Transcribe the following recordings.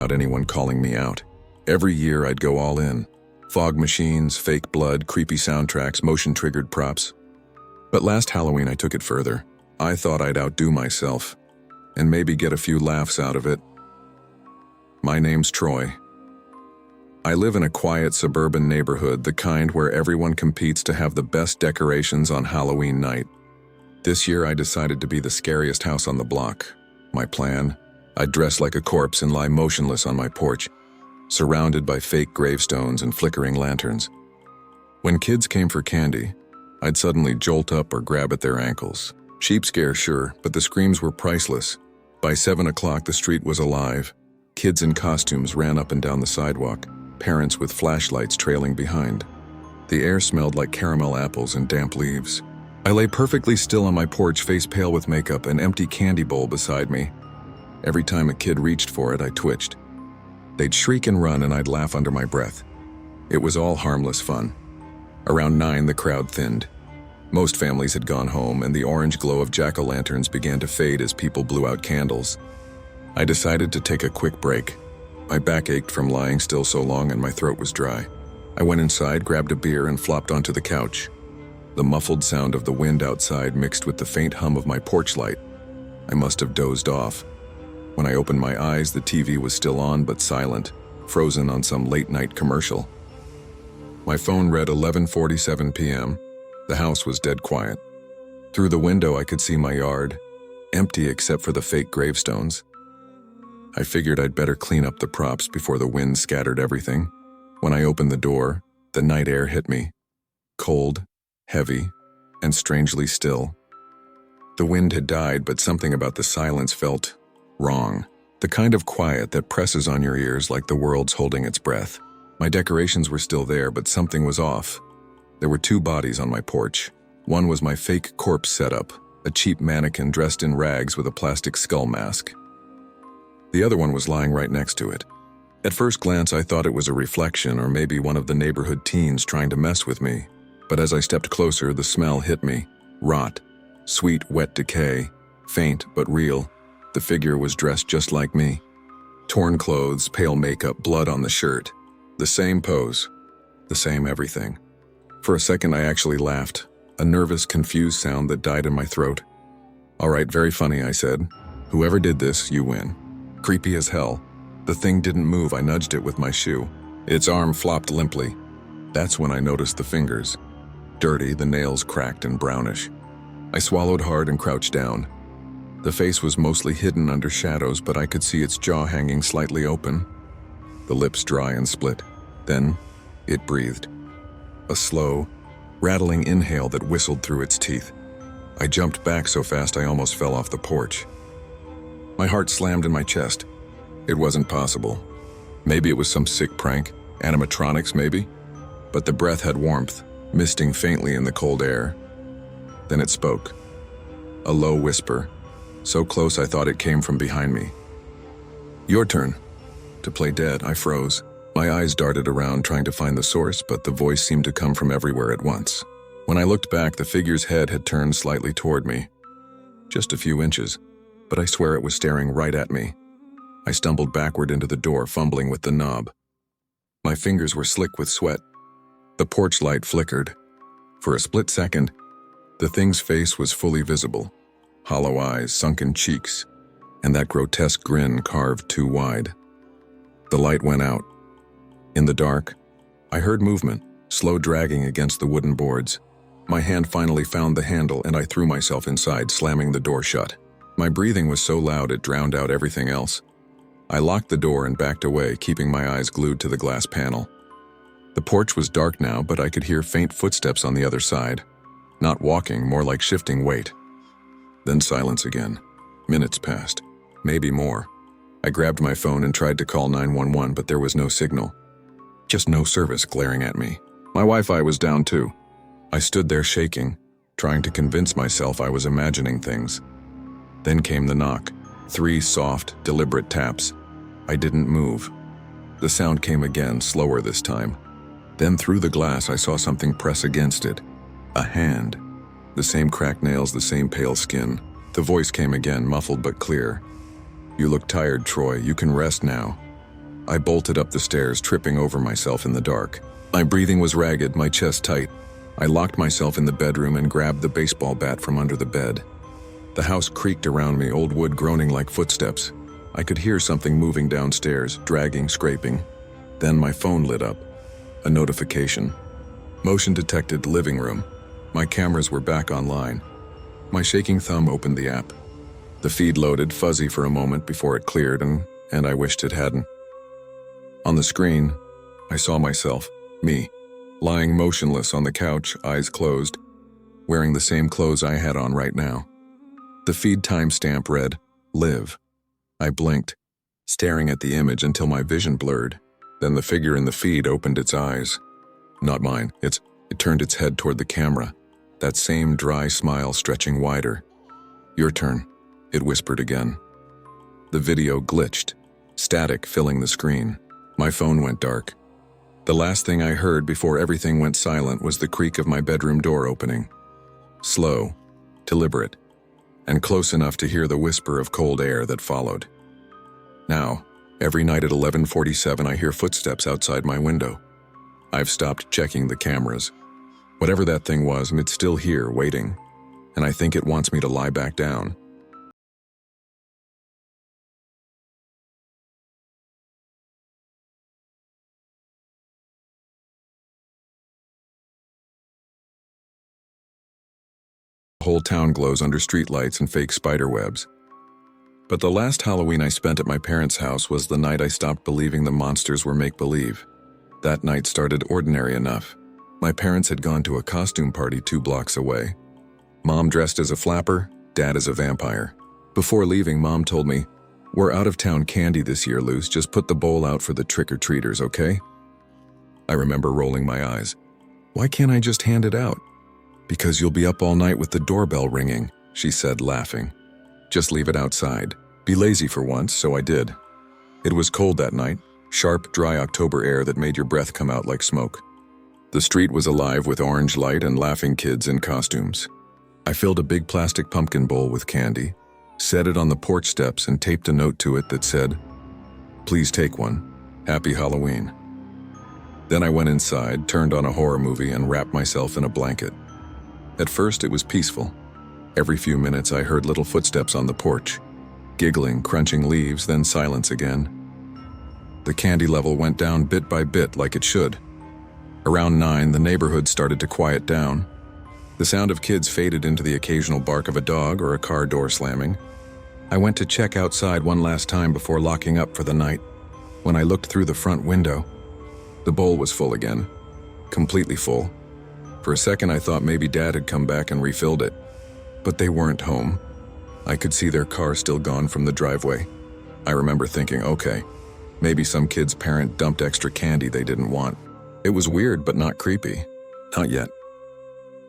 without anyone calling me out. Every year I'd go all in. Fog machines, fake blood, creepy soundtracks, motion-triggered props. But last Halloween I took it further. I thought I'd outdo myself, and maybe get a few laughs out of it. My name's Troy. I live in a quiet suburban neighborhood, the kind where everyone competes to have the best decorations on Halloween night. This year I decided to be the scariest house on the block. My plan? I'd dress like a corpse and lie motionless on my porch, surrounded by fake gravestones and flickering lanterns. When kids came for candy, I'd suddenly jolt up or grab at their ankles. Sheep scare, sure, but the screams were priceless. By 7 o'clock, the street was alive. Kids in costumes ran up and down the sidewalk, parents with flashlights trailing behind. The air smelled like caramel apples and damp leaves. I lay perfectly still on my porch, face pale with makeup, an empty candy bowl beside me. Every time a kid reached for it, I twitched. They'd shriek and run, and I'd laugh under my breath. It was all harmless fun. Around 9, the crowd thinned. Most families had gone home, and the orange glow of jack-o'-lanterns began to fade as people blew out candles. I decided to take a quick break. My back ached from lying still so long, and my throat was dry. I went inside, grabbed a beer, and flopped onto the couch. The muffled sound of the wind outside mixed with the faint hum of my porch light. I must have dozed off. When I opened my eyes, the TV was still on but silent, frozen on some late-night commercial. My phone read 11:47 p.m. The house was dead quiet. Through the window I could see my yard, empty except for the fake gravestones. I figured I'd better clean up the props before the wind scattered everything. When I opened the door, the night air hit me. Cold, heavy, and strangely still. The wind had died, but something about the silence felt wrong. The kind of quiet that presses on your ears like the world's holding its breath. My decorations were still there, but something was off. There were 2 bodies on my porch. One was my fake corpse setup, a cheap mannequin dressed in rags with a plastic skull mask. The other one was lying right next to it. At first glance, I thought it was a reflection or maybe one of the neighborhood teens trying to mess with me. But as I stepped closer, the smell hit me. Rot, sweet, wet decay, faint but real. The figure was dressed just like me. Torn clothes, pale makeup, blood on the shirt. The same pose, the same everything. For a second, I actually laughed, a nervous, confused sound that died in my throat. "All right, very funny," I said. "Whoever did this, you win." Creepy as hell. The thing didn't move. I nudged it with my shoe. Its arm flopped limply. That's when I noticed the fingers. Dirty, the nails cracked and brownish. I swallowed hard and crouched down. The face was mostly hidden under shadows, but I could see its jaw hanging slightly open. The lips dry and split. Then, it breathed. A slow, rattling inhale that whistled through its teeth. I jumped back so fast I almost fell off the porch. My heart slammed in my chest. It wasn't possible. Maybe it was some sick prank, animatronics maybe? But the breath had warmth, misting faintly in the cold air. Then it spoke. A low whisper, so close I thought it came from behind me. "Your turn." To play dead, I froze. My eyes darted around trying to find the source, but the voice seemed to come from everywhere at once. When I looked back, the figure's head had turned slightly toward me. Just a few inches, but I swear it was staring right at me. I stumbled backward into the door, fumbling with the knob. My fingers were slick with sweat. The porch light flickered. For a split second, the thing's face was fully visible. Hollow eyes, sunken cheeks, and that grotesque grin carved too wide. The light went out. In the dark, I heard movement, slow dragging against the wooden boards. My hand finally found the handle, and I threw myself inside, slamming the door shut. My breathing was so loud it drowned out everything else. I locked the door and backed away, keeping my eyes glued to the glass panel. The porch was dark now, but I could hear faint footsteps on the other side. Not walking, more like shifting weight. Then silence again. Minutes passed. Maybe more. I grabbed my phone and tried to call 911, but there was no signal. Just no service glaring at me. My Wi-Fi was down too. I stood there shaking, trying to convince myself I was imagining things. Then came the knock. 3 soft, deliberate taps. I didn't move. The sound came again, slower this time. Then through the glass I saw something press against it. A hand. The same cracked nails, the same pale skin. The voice came again, muffled but clear. "You look tired, Troy. You can rest now." I bolted up the stairs, tripping over myself in the dark. My breathing was ragged, my chest tight. I locked myself in the bedroom and grabbed the baseball bat from under the bed. The house creaked around me, old wood groaning like footsteps. I could hear something moving downstairs, dragging, scraping. Then my phone lit up. A notification. Motion detected, living room. My cameras were back online. My shaking thumb opened the app. The feed loaded, fuzzy for a moment before it cleared, and I wished it hadn't. On the screen, I saw myself, me, lying motionless on the couch, eyes closed, wearing the same clothes I had on right now. The feed timestamp read, live. I blinked, staring at the image until my vision blurred. Then the figure in the feed opened its eyes. Not mine. It turned its head toward the camera, that same dry smile stretching wider. Your turn, it whispered again. The video glitched, static filling the screen. My phone went dark. The last thing I heard before everything went silent was the creak of my bedroom door opening. Slow, deliberate, and close enough to hear the whisper of cold air that followed. Now, every night at 11:47 I hear footsteps outside my window. I've stopped checking the cameras. Whatever that thing was, it's still here, waiting, and I think it wants me to lie back down. The whole town glows under streetlights and fake spider webs. But the last Halloween I spent at my parents' house was the night I stopped believing the monsters were make-believe. That night started ordinary enough. My parents had gone to a costume party 2 blocks away. Mom dressed as a flapper, Dad as a vampire. Before leaving, Mom told me, "We're out-of-town candy this year, Luce. Just put the bowl out for the trick-or-treaters, okay?" I remember rolling my eyes. "Why can't I just hand it out?" "Because you'll be up all night with the doorbell ringing," she said, laughing. "Just leave it outside. Be lazy for once," so I did. It was cold that night, sharp, dry October air that made your breath come out like smoke. The street was alive with orange light and laughing kids in costumes. I filled a big plastic pumpkin bowl with candy, set it on the porch steps, and taped a note to it that said, "Please take one. Happy Halloween." Then I went inside, turned on a horror movie, and wrapped myself in a blanket. At first, it was peaceful. Every few minutes, I heard little footsteps on the porch, giggling, crunching leaves, then silence again. The candy level went down bit by bit like it should. Around 9, the neighborhood started to quiet down. The sound of kids faded into the occasional bark of a dog or a car door slamming. I went to check outside one last time before locking up for the night. When I looked through the front window, the bowl was full again, completely full. For a second, I thought maybe Dad had come back and refilled it. But they weren't home. I could see their car still gone from the driveway. I remember thinking, okay, maybe some kid's parent dumped extra candy they didn't want. It was weird, but not creepy. Not yet.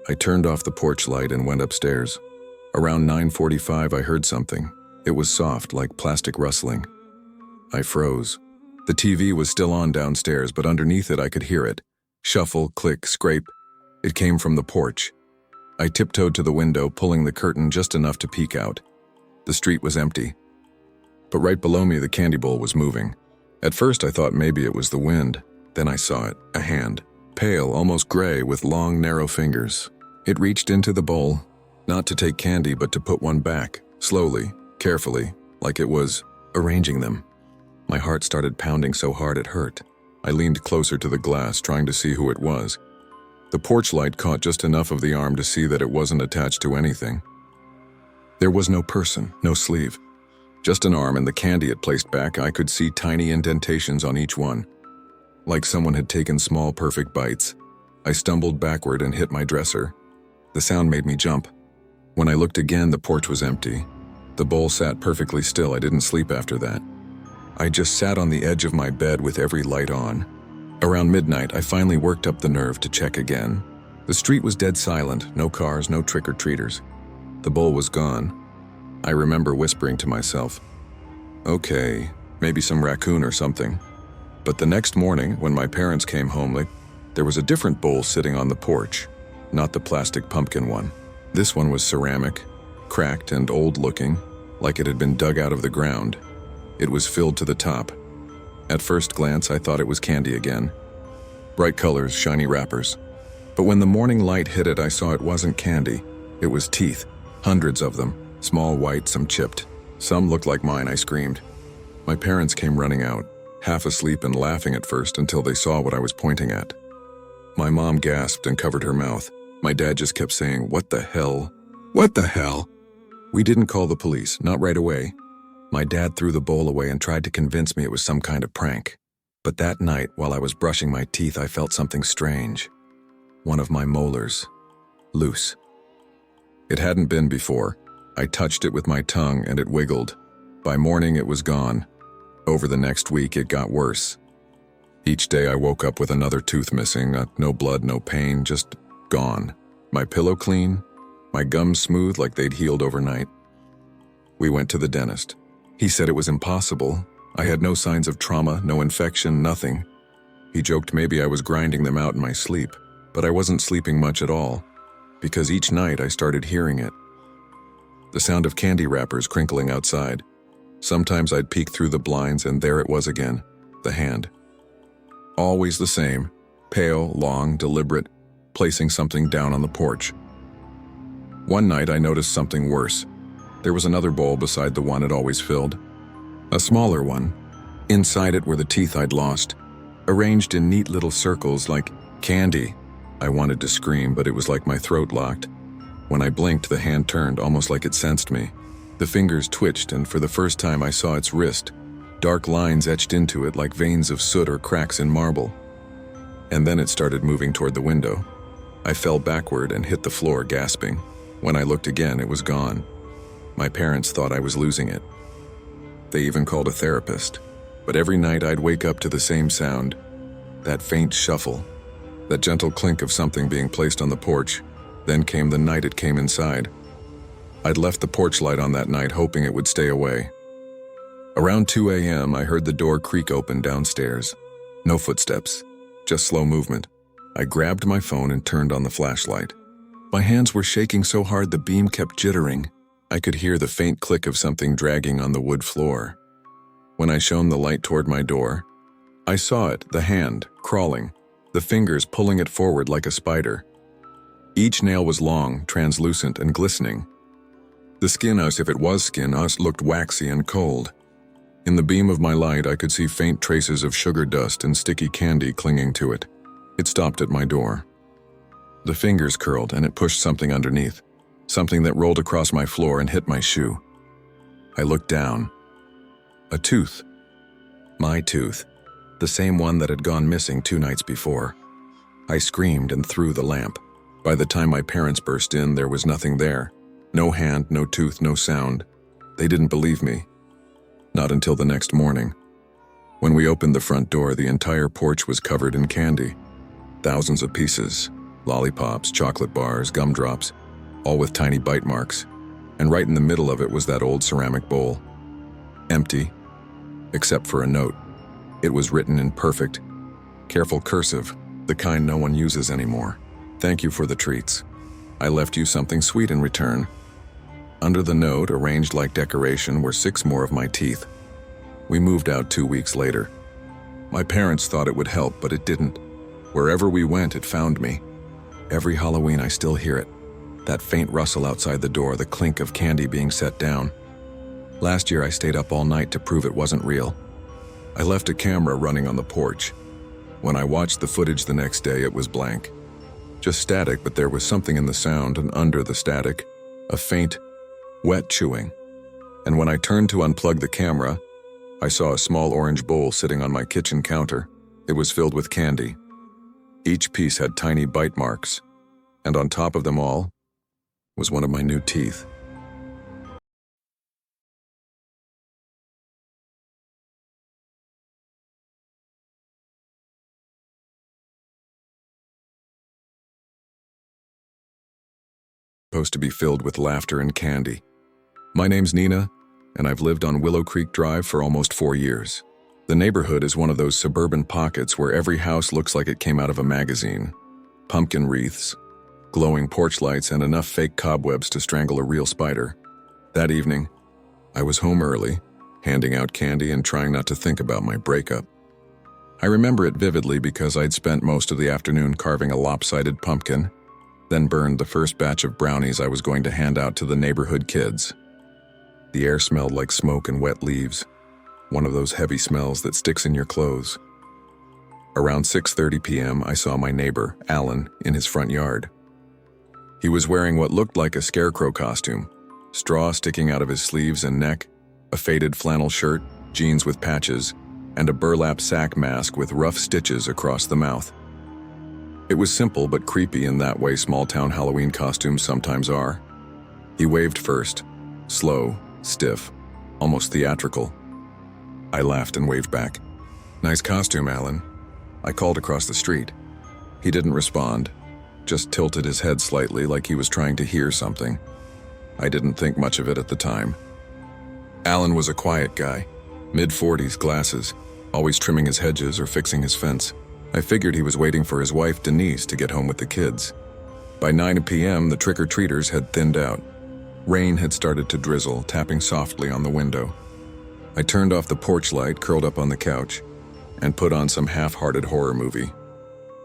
I turned off the porch light and went upstairs. Around 9:45, I heard something. It was soft, like plastic rustling. I froze. The TV was still on downstairs, but underneath it I could hear it. Shuffle, click, scrape. It came from the porch. I tiptoed to the window, pulling the curtain just enough to peek out. The street was empty. But right below me, the candy bowl was moving. At first, I thought maybe it was the wind. Then I saw it, a hand, pale, almost gray, with long, narrow fingers. It reached into the bowl, not to take candy, but to put one back, slowly, carefully, like it was arranging them. My heart started pounding so hard it hurt. I leaned closer to the glass, trying to see who it was. The porch light caught just enough of the arm to see that it wasn't attached to anything. There was no person, no sleeve. Just an arm and the candy it placed back. I could see tiny indentations on each one, like someone had taken small, perfect bites. I stumbled backward and hit my dresser. The sound made me jump. When I looked again, the porch was empty. The bowl sat perfectly still. I didn't sleep after that. I just sat on the edge of my bed with every light on. Around midnight, I finally worked up the nerve to check again. The street was dead silent, no cars, no trick-or-treaters. The bowl was gone. I remember whispering to myself, okay, maybe some raccoon or something. But the next morning, when my parents came home, there was a different bowl sitting on the porch, not the plastic pumpkin one. This one was ceramic, cracked and old-looking, like it had been dug out of the ground. It was filled to the top. At first glance, I thought it was candy again. Bright colors, shiny wrappers. But when the morning light hit it, I saw it wasn't candy. It was teeth, hundreds of them, small, white, some chipped. Some looked like mine, I screamed. My parents came running out, half asleep and laughing at first until they saw what I was pointing at. My mom gasped and covered her mouth. My dad just kept saying, "What the hell? What the hell?" We didn't call the police, not right away. My dad threw the bowl away and tried to convince me it was some kind of prank. But that night, while I was brushing my teeth, I felt something strange. One of my molars. Loose. It hadn't been before. I touched it with my tongue and it wiggled. By morning, it was gone. Over the next week, it got worse. Each day I woke up with another tooth missing, no blood, no pain, just gone. My pillow clean, my gums smooth like they'd healed overnight. We went to the dentist. He said it was impossible. I had no signs of trauma, no infection, nothing. He joked maybe I was grinding them out in my sleep, but I wasn't sleeping much at all, because each night I started hearing it. The sound of candy wrappers crinkling outside. Sometimes I'd peek through the blinds and there it was again, the hand. Always the same, pale, long, deliberate, placing something down on the porch. One night I noticed something worse. There was another bowl beside the one it always filled. A smaller one. Inside it were the teeth I'd lost, arranged in neat little circles like candy. I wanted to scream, but it was like my throat locked. When I blinked, the hand turned, almost like it sensed me. The fingers twitched, and for the first time I saw its wrist. Dark lines etched into it like veins of soot or cracks in marble. And then it started moving toward the window. I fell backward and hit the floor, gasping. When I looked again, it was gone. My parents thought I was losing it. They even called a therapist. But every night I'd wake up to the same sound. That faint shuffle. That gentle clink of something being placed on the porch. Then came the night it came inside. I'd left the porch light on that night, hoping it would stay away. Around 2 a.m., I heard the door creak open downstairs. No footsteps, just slow movement. I grabbed my phone and turned on the flashlight. My hands were shaking so hard the beam kept jittering. I could hear the faint click of something dragging on the wood floor. When I shone the light toward my door, I saw it, the hand, crawling, the fingers pulling it forward like a spider. Each nail was long, translucent, and glistening. The skin, as if it was skin, looked waxy and cold. In the beam of my light, I could see faint traces of sugar dust and sticky candy clinging to it. It stopped at my door. The fingers curled, and it pushed something underneath, something that rolled across my floor and hit my shoe. I looked down. A tooth. My tooth. The same one that had gone missing 2 nights before. I screamed and threw the lamp. By the time my parents burst in, there was nothing there. No hand, no tooth, no sound. They didn't believe me. Not until the next morning. When we opened the front door, the entire porch was covered in candy. Thousands of pieces. Lollipops, chocolate bars, gumdrops, all with tiny bite marks. And right in the middle of it was that old ceramic bowl. Empty, except for a note. It was written in perfect, careful cursive, the kind no one uses anymore. "Thank you for the treats. I left you something sweet in return." Under the note, arranged like decoration, were 6 more of my teeth. We moved out 2 weeks later. My parents thought it would help, but it didn't. Wherever we went, it found me. Every Halloween, I still hear it. That faint rustle outside the door, the clink of candy being set down. Last year, I stayed up all night to prove it wasn't real. I left a camera running on the porch. When I watched the footage the next day, it was blank. Just static, but there was something in the sound, and under the static, a faint, wet chewing. And when I turned to unplug the camera, I saw a small orange bowl sitting on my kitchen counter. It was filled with candy. Each piece had tiny bite marks, and on top of them all was one of my new teeth. Supposed to be filled with laughter and candy. My name's Nina, and I've lived on Willow Creek Drive for almost 4 years. The neighborhood is one of those suburban pockets where every house looks like it came out of a magazine. Pumpkin wreaths, glowing porch lights, and enough fake cobwebs to strangle a real spider. That evening, I was home early, handing out candy and trying not to think about my breakup. I remember it vividly because I'd spent most of the afternoon carving a lopsided pumpkin, then burned the first batch of brownies I was going to hand out to the neighborhood kids. The air smelled like smoke and wet leaves, one of those heavy smells that sticks in your clothes. Around 6:30 p.m., I saw my neighbor, Alan, in his front yard. He was wearing what looked like a scarecrow costume, straw sticking out of his sleeves and neck, a faded flannel shirt, jeans with patches, and a burlap sack mask with rough stitches across the mouth. It was simple but creepy in that way small-town Halloween costumes sometimes are. He waved first, slow, stiff, almost theatrical. I laughed and waved back. "Nice costume, Alan." I called across the street. He didn't respond, just tilted his head slightly like he was trying to hear something. I didn't think much of it at the time. Alan was a quiet guy, mid-40s, glasses, always trimming his hedges or fixing his fence. I figured he was waiting for his wife, Denise, to get home with the kids. By 9 p.m., the trick-or-treaters had thinned out. Rain had started to drizzle, tapping softly on the window. I turned off the porch light, curled up on the couch, and put on some half-hearted horror movie.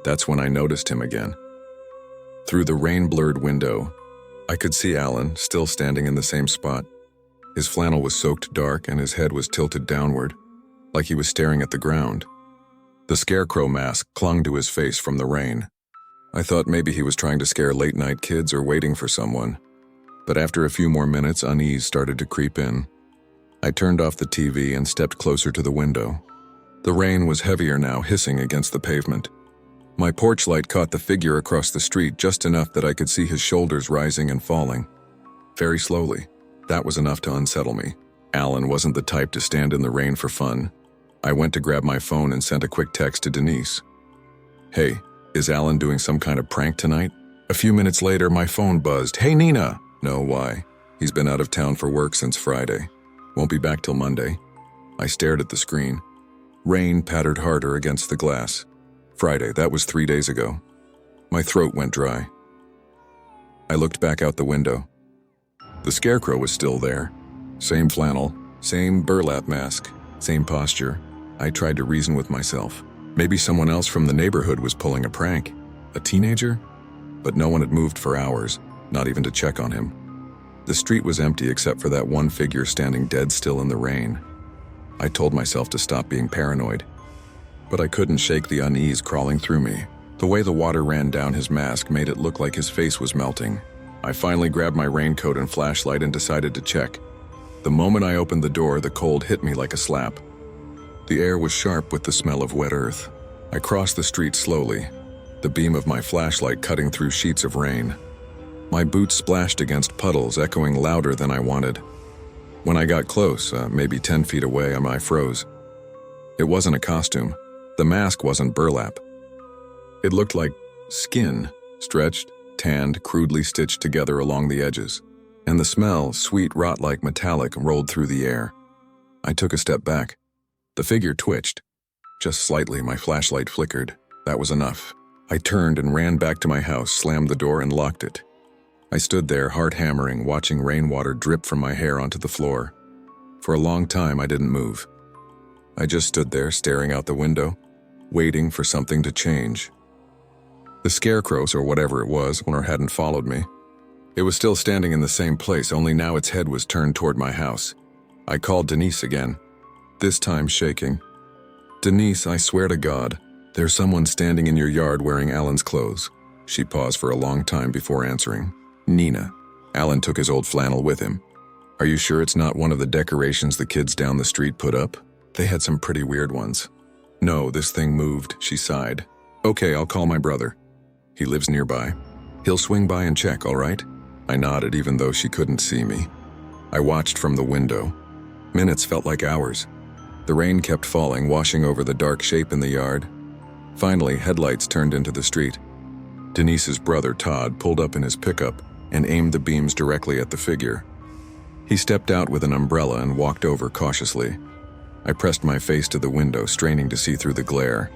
That's when I noticed him again. Through the rain-blurred window, I could see Alan, still standing in the same spot. His flannel was soaked dark and his head was tilted downward, like he was staring at the ground. The scarecrow mask clung to his face from the rain. I thought maybe he was trying to scare late-night kids or waiting for someone. But after a few more minutes, unease started to creep in. I turned off the TV and stepped closer to the window. The rain was heavier now, hissing against the pavement. My porch light caught the figure across the street just enough that I could see his shoulders rising and falling. Very slowly. That was enough to unsettle me. Alan wasn't the type to stand in the rain for fun. I went to grab my phone and sent a quick text to Denise. "Hey, is Alan doing some kind of prank tonight?" A few minutes later, my phone buzzed. "Hey, Nina!" "No, why?" "He's been out of town for work since Friday. Won't be back till Monday." I stared at the screen. Rain pattered harder against the glass. Friday, that was 3 days ago. My throat went dry. I looked back out the window. The scarecrow was still there. Same flannel, same burlap mask, same posture. I tried to reason with myself. Maybe someone else from the neighborhood was pulling a prank. A teenager? But no one had moved for hours, not even to check on him. The street was empty except for that one figure standing dead still in the rain. I told myself to stop being paranoid. But I couldn't shake the unease crawling through me. The way the water ran down his mask made it look like his face was melting. I finally grabbed my raincoat and flashlight and decided to check. The moment I opened the door, the cold hit me like a slap. The air was sharp with the smell of wet earth. I crossed the street slowly, the beam of my flashlight cutting through sheets of rain. My boots splashed against puddles, echoing louder than I wanted. When I got close, maybe 10 feet away, I froze. It wasn't a costume. The mask wasn't burlap. It looked like skin, stretched, tanned, crudely stitched together along the edges. And the smell, sweet rot-like metallic, rolled through the air. I took a step back. The figure twitched. Just slightly, my flashlight flickered. That was enough. I turned and ran back to my house, slammed the door, and locked it. I stood there, heart hammering, watching rainwater drip from my hair onto the floor. For a long time, I didn't move. I just stood there, staring out the window, waiting for something to change. The scarecrows, or whatever it was, hadn't followed me. It was still standing in the same place, only now its head was turned toward my house. I called Denise again, this time shaking. "Denise, I swear to God, there's someone standing in your yard wearing Alan's clothes." She paused for a long time before answering. "Nina, Alan took his old flannel with him. Are you sure it's not one of the decorations the kids down the street put up? They had some pretty weird ones." "No, this thing moved," she sighed. "Okay, I'll call my brother. He lives nearby. He'll swing by and check, all right?" I nodded even though she couldn't see me. I watched from the window. Minutes felt like hours. The rain kept falling, washing over the dark shape in the yard. Finally, headlights turned into the street. Denise's brother, Todd, pulled up in his pickup and aimed the beams directly at the figure. He stepped out with an umbrella and walked over cautiously. I pressed my face to the window, straining to see through the glare.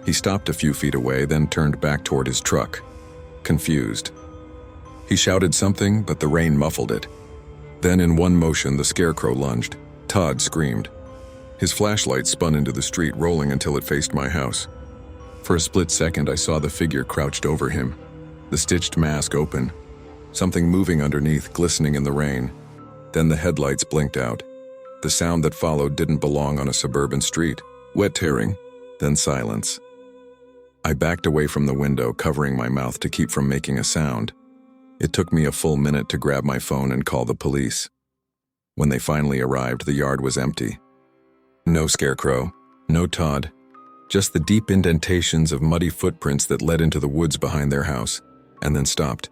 He stopped a few feet away, then turned back toward his truck, confused. He shouted something, but the rain muffled it. Then in one motion, the scarecrow lunged. Todd screamed. His flashlight spun into the street, rolling until it faced my house. For a split second, I saw the figure crouched over him, the stitched mask open, something moving underneath, glistening in the rain. Then the headlights blinked out. The sound that followed didn't belong on a suburban street. Wet tearing, then silence. I backed away from the window, covering my mouth to keep from making a sound. It took me a full minute to grab my phone and call the police. When they finally arrived, the yard was empty. No scarecrow, no Todd, just the deep indentations of muddy footprints that led into the woods behind their house, and then stopped.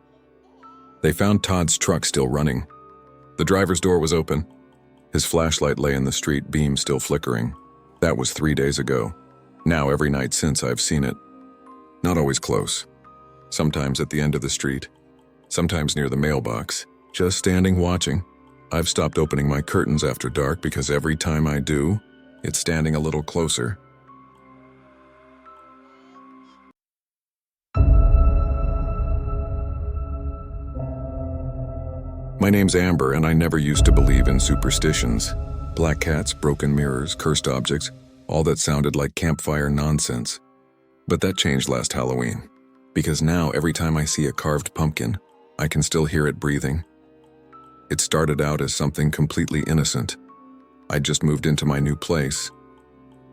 They found Todd's truck still running. The driver's door was open. His flashlight lay in the street, beam still flickering. That was 3 days ago. Now every night since, I've seen it. Not always close. Sometimes at the end of the street. Sometimes near the mailbox. Just standing watching. I've stopped opening my curtains after dark because every time I do, it's standing a little closer. My name's Amber, and I never used to believe in superstitions. Black cats, broken mirrors, cursed objects, all that sounded like campfire nonsense. But that changed last Halloween, because now every time I see a carved pumpkin, I can still hear it breathing. It started out as something completely innocent. I just moved into my new place,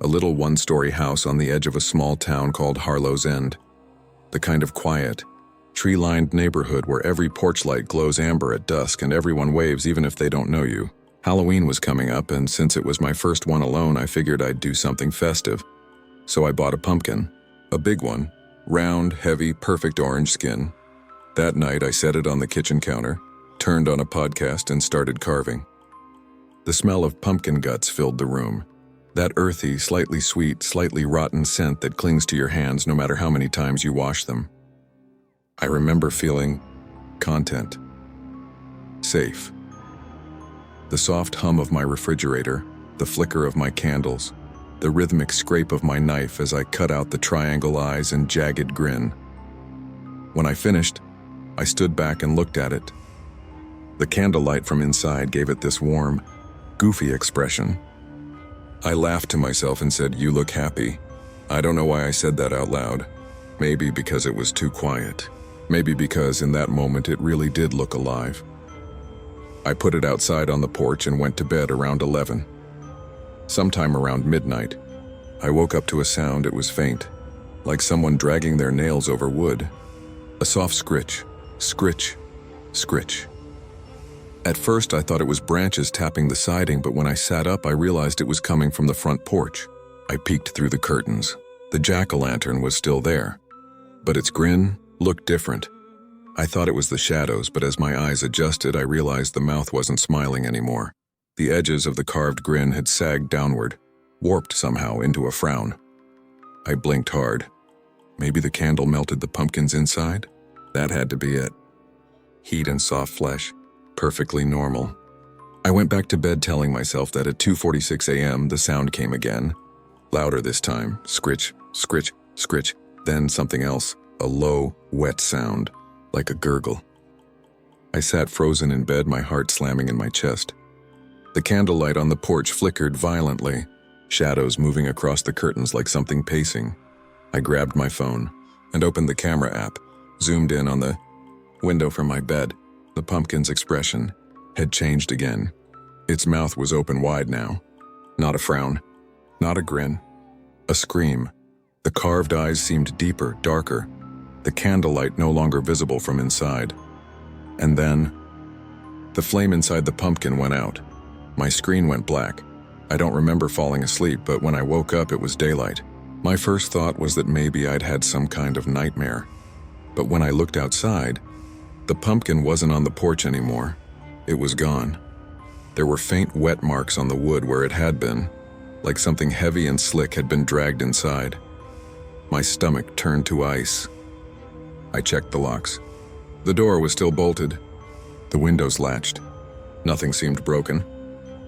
a little one-story house on the edge of a small town called Harlow's End. The kind of quiet, tree-lined neighborhood where every porch light glows amber at dusk and everyone waves even if they don't know you. Halloween was coming up, and since it was my first one alone, I figured I'd do something festive. So I bought a pumpkin, a big one, round, heavy, perfect orange skin. That night I set it on the kitchen counter, turned on a podcast, and started carving. The smell of pumpkin guts filled the room. That earthy, slightly sweet, slightly rotten scent that clings to your hands no matter how many times you wash them. I remember feeling content, safe. The soft hum of my refrigerator, the flicker of my candles, the rhythmic scrape of my knife as I cut out the triangle eyes and jagged grin. When I finished, I stood back and looked at it. The candlelight from inside gave it this warm, goofy expression. I laughed to myself and said, "You look happy." I don't know why I said that out loud. Maybe because it was too quiet. Maybe because in that moment it really did look alive. I put it outside on the porch and went to bed around 11. Sometime around midnight, I woke up to a sound. It was faint, like someone dragging their nails over wood. A soft scritch, scritch, scritch. At first I thought it was branches tapping the siding, but when I sat up I realized it was coming from the front porch. I peeked through the curtains. The jack-o'-lantern was still there, but its grin looked different. I thought it was the shadows, but as my eyes adjusted, I realized the mouth wasn't smiling anymore. The edges of the carved grin had sagged downward, warped somehow into a frown. I blinked hard. Maybe the candle melted the pumpkins inside? That had to be it. Heat and soft flesh, perfectly normal. I went back to bed telling myself that at 2:46 a.m. the sound came again. Louder this time, scritch, scritch, scritch, then something else, a low, wet sound. Like a gurgle. I sat frozen in bed, my heart slamming in my chest. The candlelight on the porch flickered violently, shadows moving across the curtains like something pacing. I grabbed my phone and opened the camera app, zoomed in on the window from my bed. The pumpkin's expression had changed again. Its mouth was open wide now. Not a frown, not a grin, a scream. The carved eyes seemed deeper, darker. The candlelight no longer visible from inside. And then, the flame inside the pumpkin went out. My screen went black. I don't remember falling asleep, but when I woke up it was daylight. My first thought was that maybe I'd had some kind of nightmare. But when I looked outside, the pumpkin wasn't on the porch anymore. It was gone. There were faint wet marks on the wood where it had been, like something heavy and slick had been dragged inside. My stomach turned to ice. I checked the locks. The door was still bolted. The windows latched. Nothing seemed broken.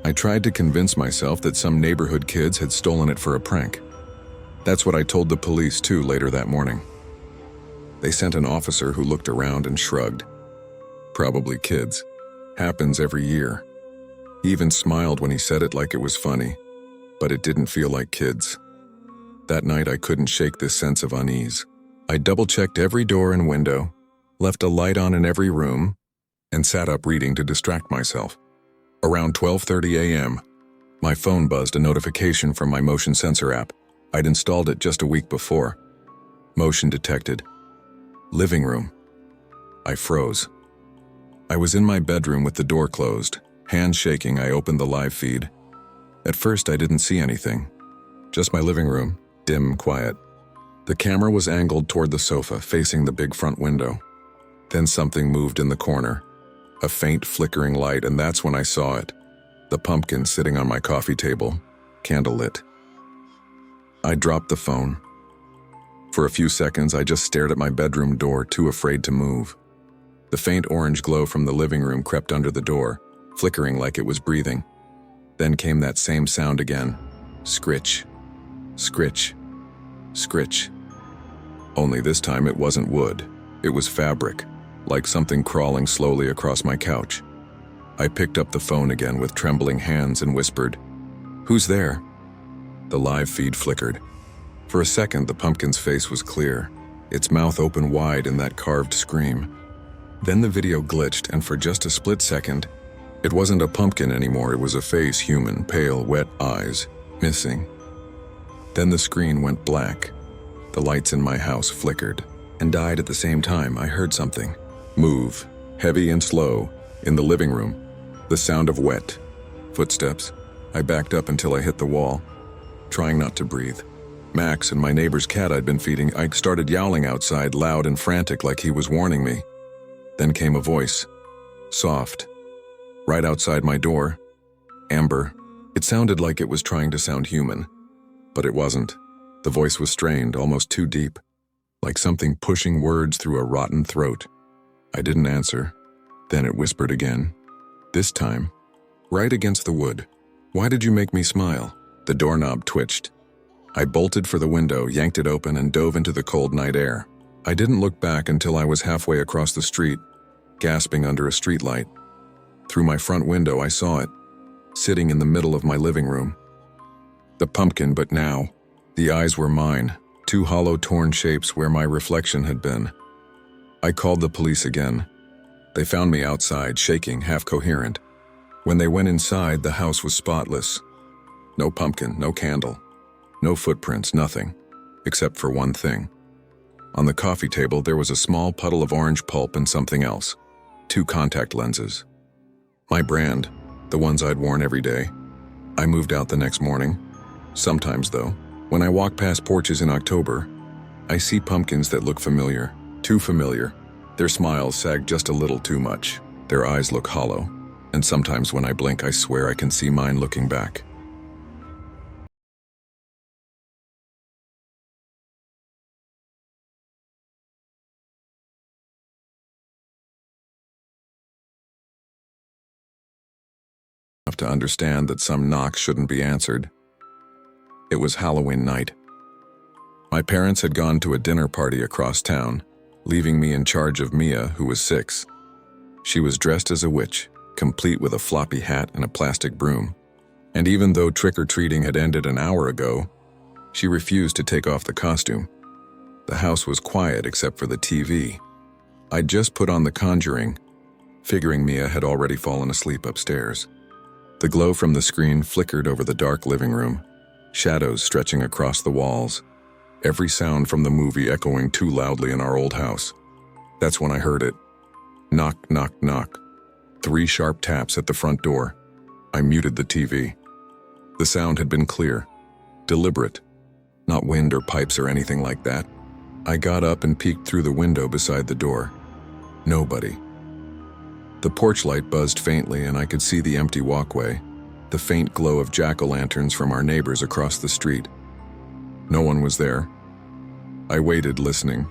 I tried to convince myself that some neighborhood kids had stolen it for a prank. That's what I told the police too later that morning. They sent an officer who looked around and shrugged. Probably kids. Happens every year. He even smiled when he said it like it was funny. but it didn't feel like kids. That night I couldn't shake this sense of unease. I double-checked every door and window, left a light on in every room, and sat up reading to distract myself. Around 12:30 a.m., my phone buzzed a notification from my motion sensor app. I'd installed it just a week before. Motion detected. Living room. I froze. I was in my bedroom with the door closed. Hands shaking, I opened the live feed. At first, I didn't see anything. Just my living room, dim, quiet. The camera was angled toward the sofa, facing the big front window. Then something moved in the corner. A faint flickering light, and that's when I saw it. The pumpkin sitting on my coffee table, candle lit. I dropped the phone. For a few seconds, I just stared at my bedroom door, too afraid to move. The faint orange glow from the living room crept under the door, flickering like it was breathing. Then came that same sound again. Scritch. Scritch. Scritch. Only this time it wasn't wood. It was fabric, like something crawling slowly across my couch. I picked up the phone again with trembling hands and whispered, "Who's there?" The live feed flickered. For a second, the pumpkin's face was clear, its mouth open wide in that carved scream. Then the video glitched, and for just a split second, it wasn't a pumpkin anymore, it was a face, human, pale, wet eyes, missing. Then the screen went black. The lights in my house flickered and died at the same time. I heard something move, heavy and slow, in the living room. The sound of wet footsteps. I backed up until I hit the wall, trying not to breathe. Max and my neighbor's cat I'd been feeding, I started yowling outside, loud and frantic, like he was warning me. Then came a voice, soft, right outside my door. Amber. It sounded like it was trying to sound human, but it wasn't. The voice was strained, almost too deep, like something pushing words through a rotten throat. I didn't answer. Then it whispered again. This time, right against the wood. "Why did you make me smile?" The doorknob twitched. I bolted for the window, yanked it open, and dove into the cold night air. I didn't look back until I was halfway across the street, gasping under a streetlight. Through my front window, I saw it, sitting in the middle of my living room. The pumpkin, but now, the eyes were mine, two hollow, torn shapes where my reflection had been. I called the police again. They found me outside, shaking, half coherent. When they went inside, the house was spotless. No pumpkin, no candle, no footprints, nothing, except for one thing. On the coffee table, there was a small puddle of orange pulp and something else. 2 contact lenses. My brand, the ones I'd worn every day. I moved out the next morning. Sometimes, though, when I walk past porches in October, I see pumpkins that look familiar, too familiar. Their smiles sag just a little too much. Their eyes look hollow, and sometimes when I blink, I swear I can see mine looking back. To understand that some knocks shouldn't be answered. It was Halloween night. My parents had gone to a dinner party across town, leaving me in charge of Mia, who was 6. She was dressed as a witch, complete with a floppy hat and a plastic broom. And even though trick-or-treating had ended an hour ago, she refused to take off the costume. The house was quiet except for the TV. I'd just put on The Conjuring, figuring Mia had already fallen asleep upstairs. The glow from the screen flickered over the dark living room, shadows stretching across the walls, every sound from the movie echoing too loudly in our old house. That's when I heard it. Knock, knock, knock. 3 sharp taps at the front door. I muted the TV. The sound had been clear, deliberate, not wind or pipes or anything like that. I got up and peeked through the window beside the door. Nobody. The porch light buzzed faintly and I could see the empty walkway, the faint glow of jack-o'-lanterns from our neighbors across the street. No one was there. I waited, listening.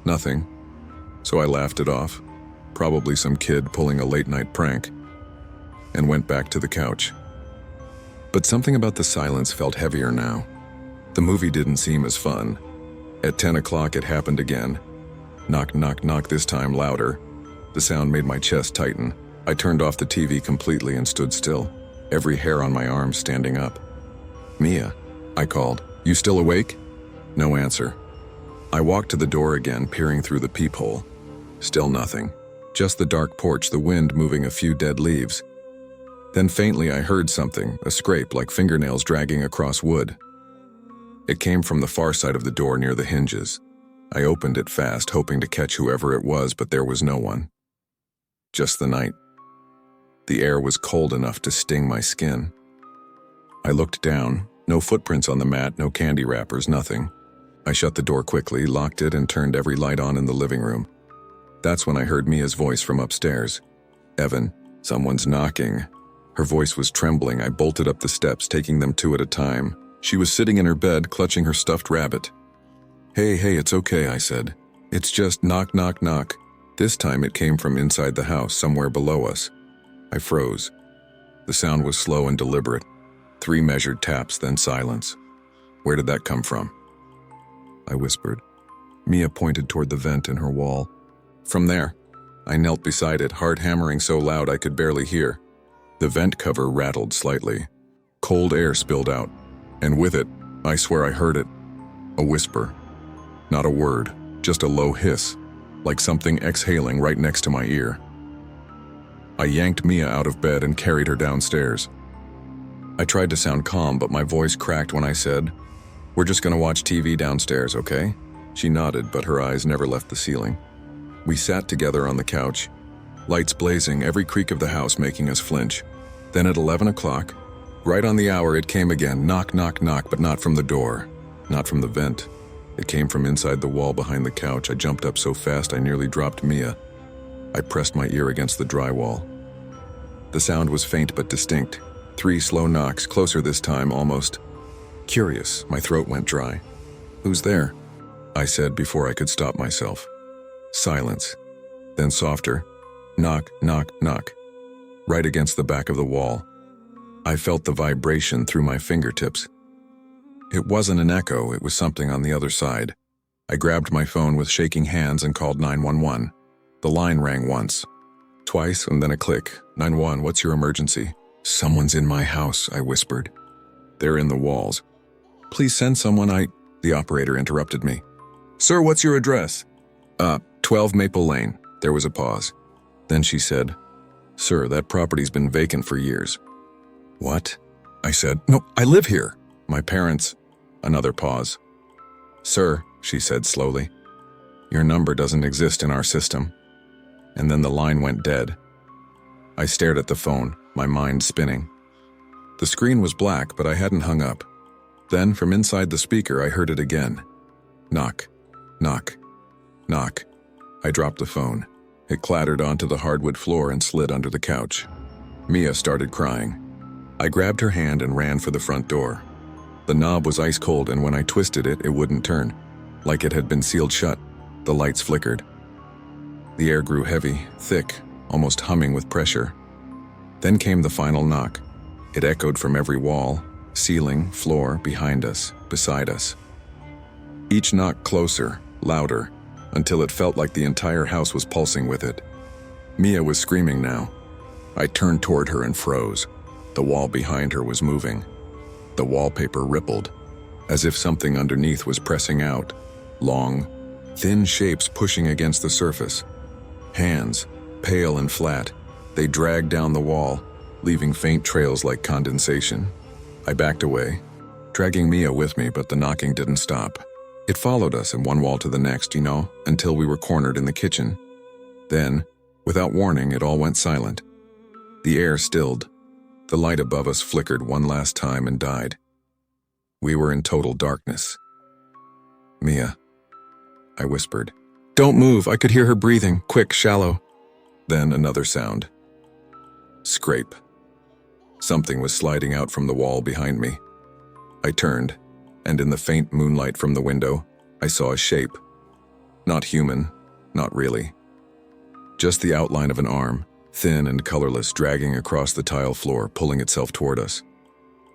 Nothing. So I laughed it off, probably some kid pulling a late-night prank, and went back to the couch. But something about the silence felt heavier now. The movie didn't seem as fun. At 10 o'clock it happened again. Knock, knock, knock, this time louder. The sound made my chest tighten. I turned off the TV completely and stood still, every hair on my arm standing up. "Mia," I called. "You still awake?" No answer. I walked to the door again, peering through the peephole. Still nothing. Just the dark porch, the wind moving a few dead leaves. Then faintly I heard something, a scrape like fingernails dragging across wood. It came from the far side of the door near the hinges. I opened it fast, hoping to catch whoever it was, but there was no one. Just the night. The air was cold enough to sting my skin. I looked down. No footprints on the mat, no candy wrappers, nothing. I shut the door quickly, locked it, and turned every light on in the living room. That's when I heard Mia's voice from upstairs. "Evan, someone's knocking." Her voice was trembling. I bolted up the steps, taking them two at a time. She was sitting in her bed, clutching her stuffed rabbit. Hey, it's okay," I said. "It's just knock, knock, knock." This time it came from inside the house, somewhere below us. I froze. The sound was slow and deliberate. 3 measured taps, then silence. "Where did that come from?" I whispered. Mia pointed toward the vent in her wall. "From there." I knelt beside it, heart hammering so loud I could barely hear. The vent cover rattled slightly. Cold air spilled out, and with it, I swear I heard it. A whisper. Not a word, just a low hiss, like something exhaling right next to my ear. I yanked Mia out of bed and carried her downstairs. I tried to sound calm, but my voice cracked when I said, "We're just gonna watch TV downstairs, okay?" She nodded, but her eyes never left the ceiling. We sat together on the couch, lights blazing, every creak of the house making us flinch. Then at 11 o'clock, right on the hour, it came again, knock, knock, knock, but not from the door, not from the vent. It came from inside the wall behind the couch. I jumped up so fast I nearly dropped Mia. I pressed my ear against the drywall. The sound was faint but distinct. 3 slow knocks, closer this time, almost. Curious, my throat went dry. "Who's there?" I said before I could stop myself. Silence. Then softer. Knock, knock, knock. Right against the back of the wall. I felt the vibration through my fingertips. It wasn't an echo, it was something on the other side. I grabbed my phone with shaking hands and called 911. The line rang once, twice, and then a click. 911, what's your emergency? "Someone's in my house," I whispered. "They're in the walls." "Please send someone." The operator interrupted me. "Sir, what's your address?" 12 Maple Lane." There was a pause. Then she said, "Sir, that property's been vacant for years." "What?" I said. "No, I live here. My parents." Another pause. "Sir," she said slowly, "your number doesn't exist in our system." And then the line went dead. I stared at the phone, my mind spinning. The screen was black, but I hadn't hung up. Then, from inside the speaker, I heard it again. Knock, knock, knock. I dropped the phone. It clattered onto the hardwood floor and slid under the couch. Mia started crying. I grabbed her hand and ran for the front door. The knob was ice cold, and when I twisted it, it wouldn't turn. Like it had been sealed shut. The lights flickered. The air grew heavy, thick, almost humming with pressure. Then came the final knock. It echoed from every wall, ceiling, floor, behind us, beside us. Each knock closer, louder, until it felt like the entire house was pulsing with it. Mia was screaming now. I turned toward her and froze. The wall behind her was moving. The wallpaper rippled, as if something underneath was pressing out. Long, thin shapes pushing against the surface. Hands, pale and flat, they dragged down the wall, leaving faint trails like condensation. I backed away, dragging Mia with me, but the knocking didn't stop. It followed us from one wall to the next, until we were cornered in the kitchen. Then, without warning, it all went silent. The air stilled. The light above us flickered one last time and died. We were in total darkness. "Mia," I whispered. "Don't move." I could hear her breathing, quick, shallow. Then another sound. Scrape. Something was sliding out from the wall behind me. I turned, and in the faint moonlight from the window, I saw a shape. Not human, not really. Just the outline of an arm, thin and colorless, dragging across the tile floor, pulling itself toward us.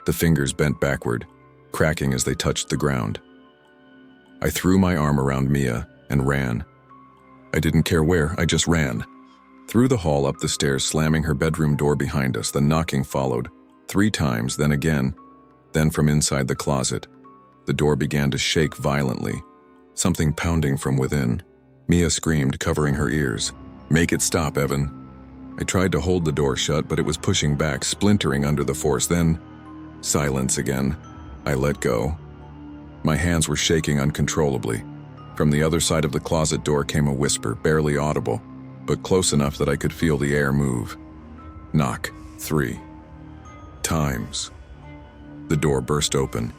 The fingers bent backward, cracking as they touched the ground. I threw my arm around Mia and ran. I didn't care where, I just ran. Through the hall, up the stairs, slamming her bedroom door behind us. The knocking followed, 3 times, then again. Then from inside the closet, the door began to shake violently, something pounding from within. Mia screamed, covering her ears. "Make it stop, Evan." I tried to hold the door shut, but it was pushing back, splintering under the force. Then, silence again. I let go. My hands were shaking uncontrollably. From the other side of the closet door came a whisper, barely audible, but close enough that I could feel the air move. Knock 3 times. The door burst open,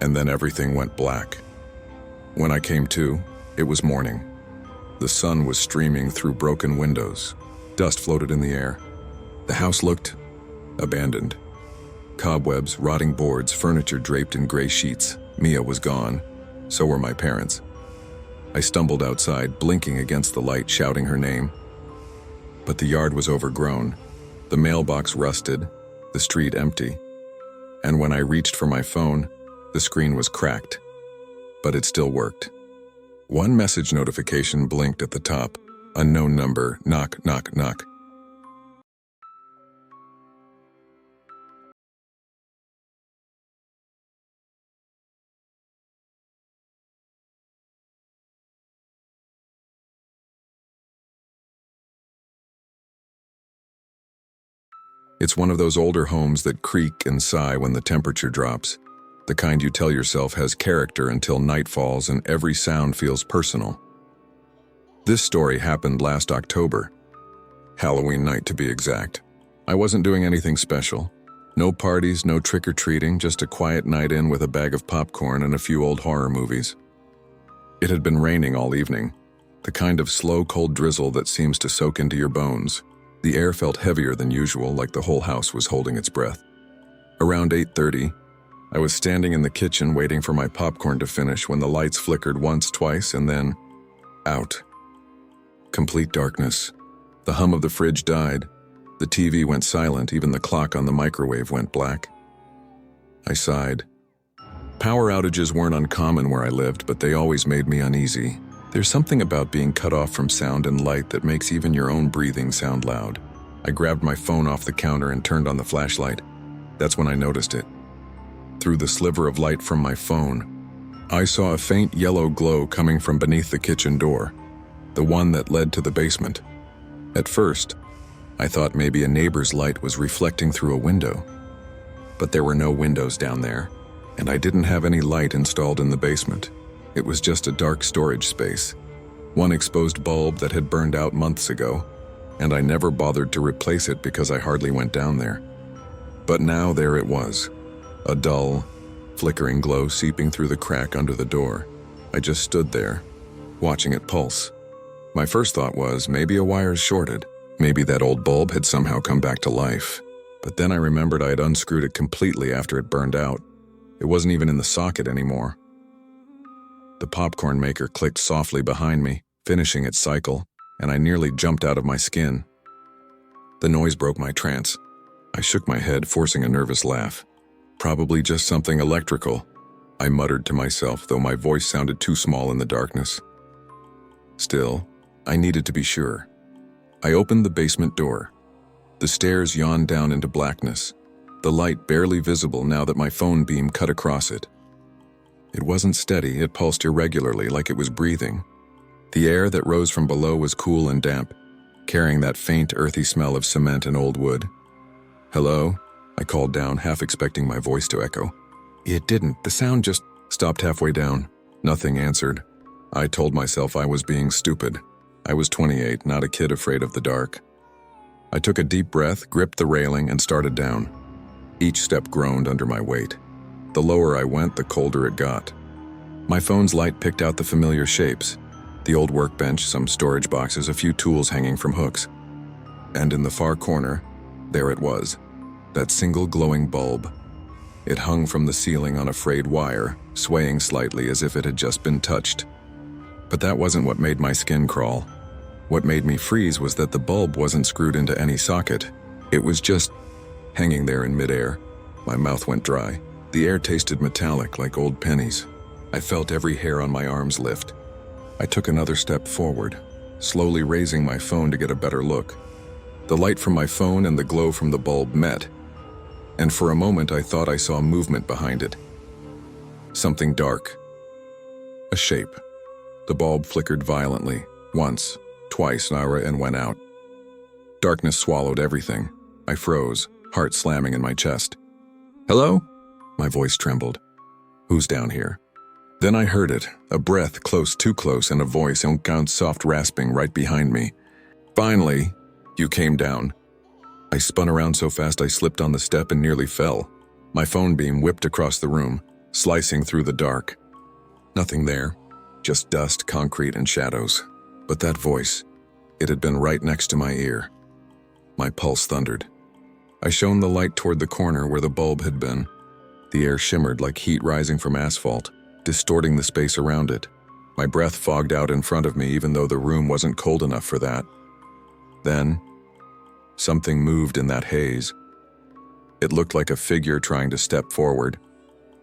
and then everything went black. When I came to, it was morning. The sun was streaming through broken windows. Dust floated in the air. The house looked abandoned. Cobwebs, rotting boards, furniture draped in gray sheets. Mia was gone. So were my parents. I stumbled outside, blinking against the light, shouting her name. But the yard was overgrown, the mailbox rusted, the street empty. And when I reached for my phone, the screen was cracked. But it still worked. One message notification blinked at the top. Unknown number, knock, knock, knock. It's one of those older homes that creak and sigh when the temperature drops. The kind you tell yourself has character until night falls and every sound feels personal. This story happened last October. Halloween night, to be exact. I wasn't doing anything special. No parties, no trick-or-treating, just a quiet night in with a bag of popcorn and a few old horror movies. It had been raining all evening, the kind of slow, cold drizzle that seems to soak into your bones. The air felt heavier than usual, like the whole house was holding its breath. Around 8:30, I was standing in the kitchen waiting for my popcorn to finish when the lights flickered once, twice, and then out. Complete darkness. The hum of the fridge died. The TV went silent, even the clock on the microwave went black. I sighed. Power outages weren't uncommon where I lived, but they always made me uneasy. There's something about being cut off from sound and light that makes even your own breathing sound loud. I grabbed my phone off the counter and turned on the flashlight. That's when I noticed it. Through the sliver of light from my phone, I saw a faint yellow glow coming from beneath the kitchen door, the one that led to the basement. At first, I thought maybe a neighbor's light was reflecting through a window. But there were no windows down there, and I didn't have any light installed in the basement. It was just a dark storage space, one exposed bulb that had burned out months ago, and I never bothered to replace it because I hardly went down there. But now there it was, a dull, flickering glow seeping through the crack under the door. I just stood there, watching it pulse. My first thought was maybe a wire's shorted. Maybe that old bulb had somehow come back to life. But then I remembered I had unscrewed it completely after it burned out. It wasn't even in the socket anymore. The popcorn maker clicked softly behind me, finishing its cycle, and I nearly jumped out of my skin. The noise broke my trance. I shook my head, forcing a nervous laugh. Probably just something electrical, I muttered to myself, though my voice sounded too small in the darkness. Still, I needed to be sure. I opened the basement door. The stairs yawned down into blackness, the light barely visible now that my phone beam cut across it. It wasn't steady, it pulsed irregularly like it was breathing. The air that rose from below was cool and damp, carrying that faint, earthy smell of cement and old wood. "Hello?" I called down, half expecting my voice to echo. It didn't. The sound just stopped halfway down. Nothing answered. I told myself I was being stupid. I was 28, not a kid afraid of the dark. I took a deep breath, gripped the railing, and started down. Each step groaned under my weight. The lower I went, the colder it got. My phone's light picked out the familiar shapes. The old workbench, some storage boxes, a few tools hanging from hooks. And in the far corner, there it was, that single glowing bulb. It hung from the ceiling on a frayed wire, swaying slightly as if it had just been touched. But that wasn't what made my skin crawl. What made me freeze was that the bulb wasn't screwed into any socket. It was just hanging there in midair. My mouth went dry. The air tasted metallic, like old pennies. I felt every hair on my arms lift. I took another step forward, slowly raising my phone to get a better look. The light from my phone and the glow from the bulb met. and for a moment I thought I saw movement behind it. Something dark. A shape. The bulb flickered violently, once, twice, and went out. Darkness swallowed everything. I froze, heart slamming in my chest. "Hello?" My voice trembled. "Who's down here?" Then I heard it, a breath close, too close, and a voice, soft rasping right behind me. "Finally, you came down." I spun around so fast I slipped on the step and nearly fell. My phone beam whipped across the room, slicing through the dark. Nothing there, just dust, concrete, and shadows. But that voice, it had been right next to my ear. My pulse thundered. I shone the light toward the corner where the bulb had been. The air shimmered like heat rising from asphalt, distorting the space around it. My breath fogged out in front of me even though the room wasn't cold enough for that. Then, something moved in that haze. It looked like a figure trying to step forward,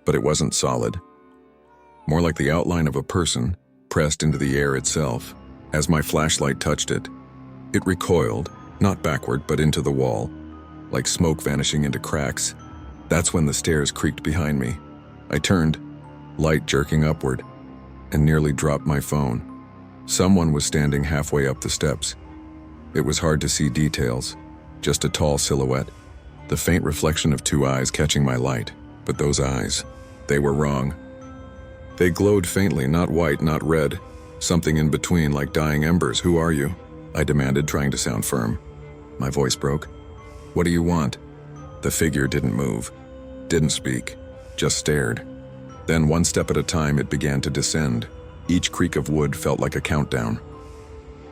but it wasn't solid. More like the outline of a person, pressed into the air itself. As my flashlight touched it, it recoiled, not backward but into the wall, like smoke vanishing into cracks. That's when the stairs creaked behind me. I turned, light jerking upward, and nearly dropped my phone. Someone was standing halfway up the steps. It was hard to see details, just a tall silhouette, the faint reflection of two eyes catching my light. But those eyes, they were wrong. They glowed faintly, not white, not red, something in between like dying embers. "Who are you?" I demanded, trying to sound firm. My voice broke. "What do you want?" The figure didn't move, didn't speak, just stared. Then, one step at a time, it began to descend. Each creak of wood felt like a countdown.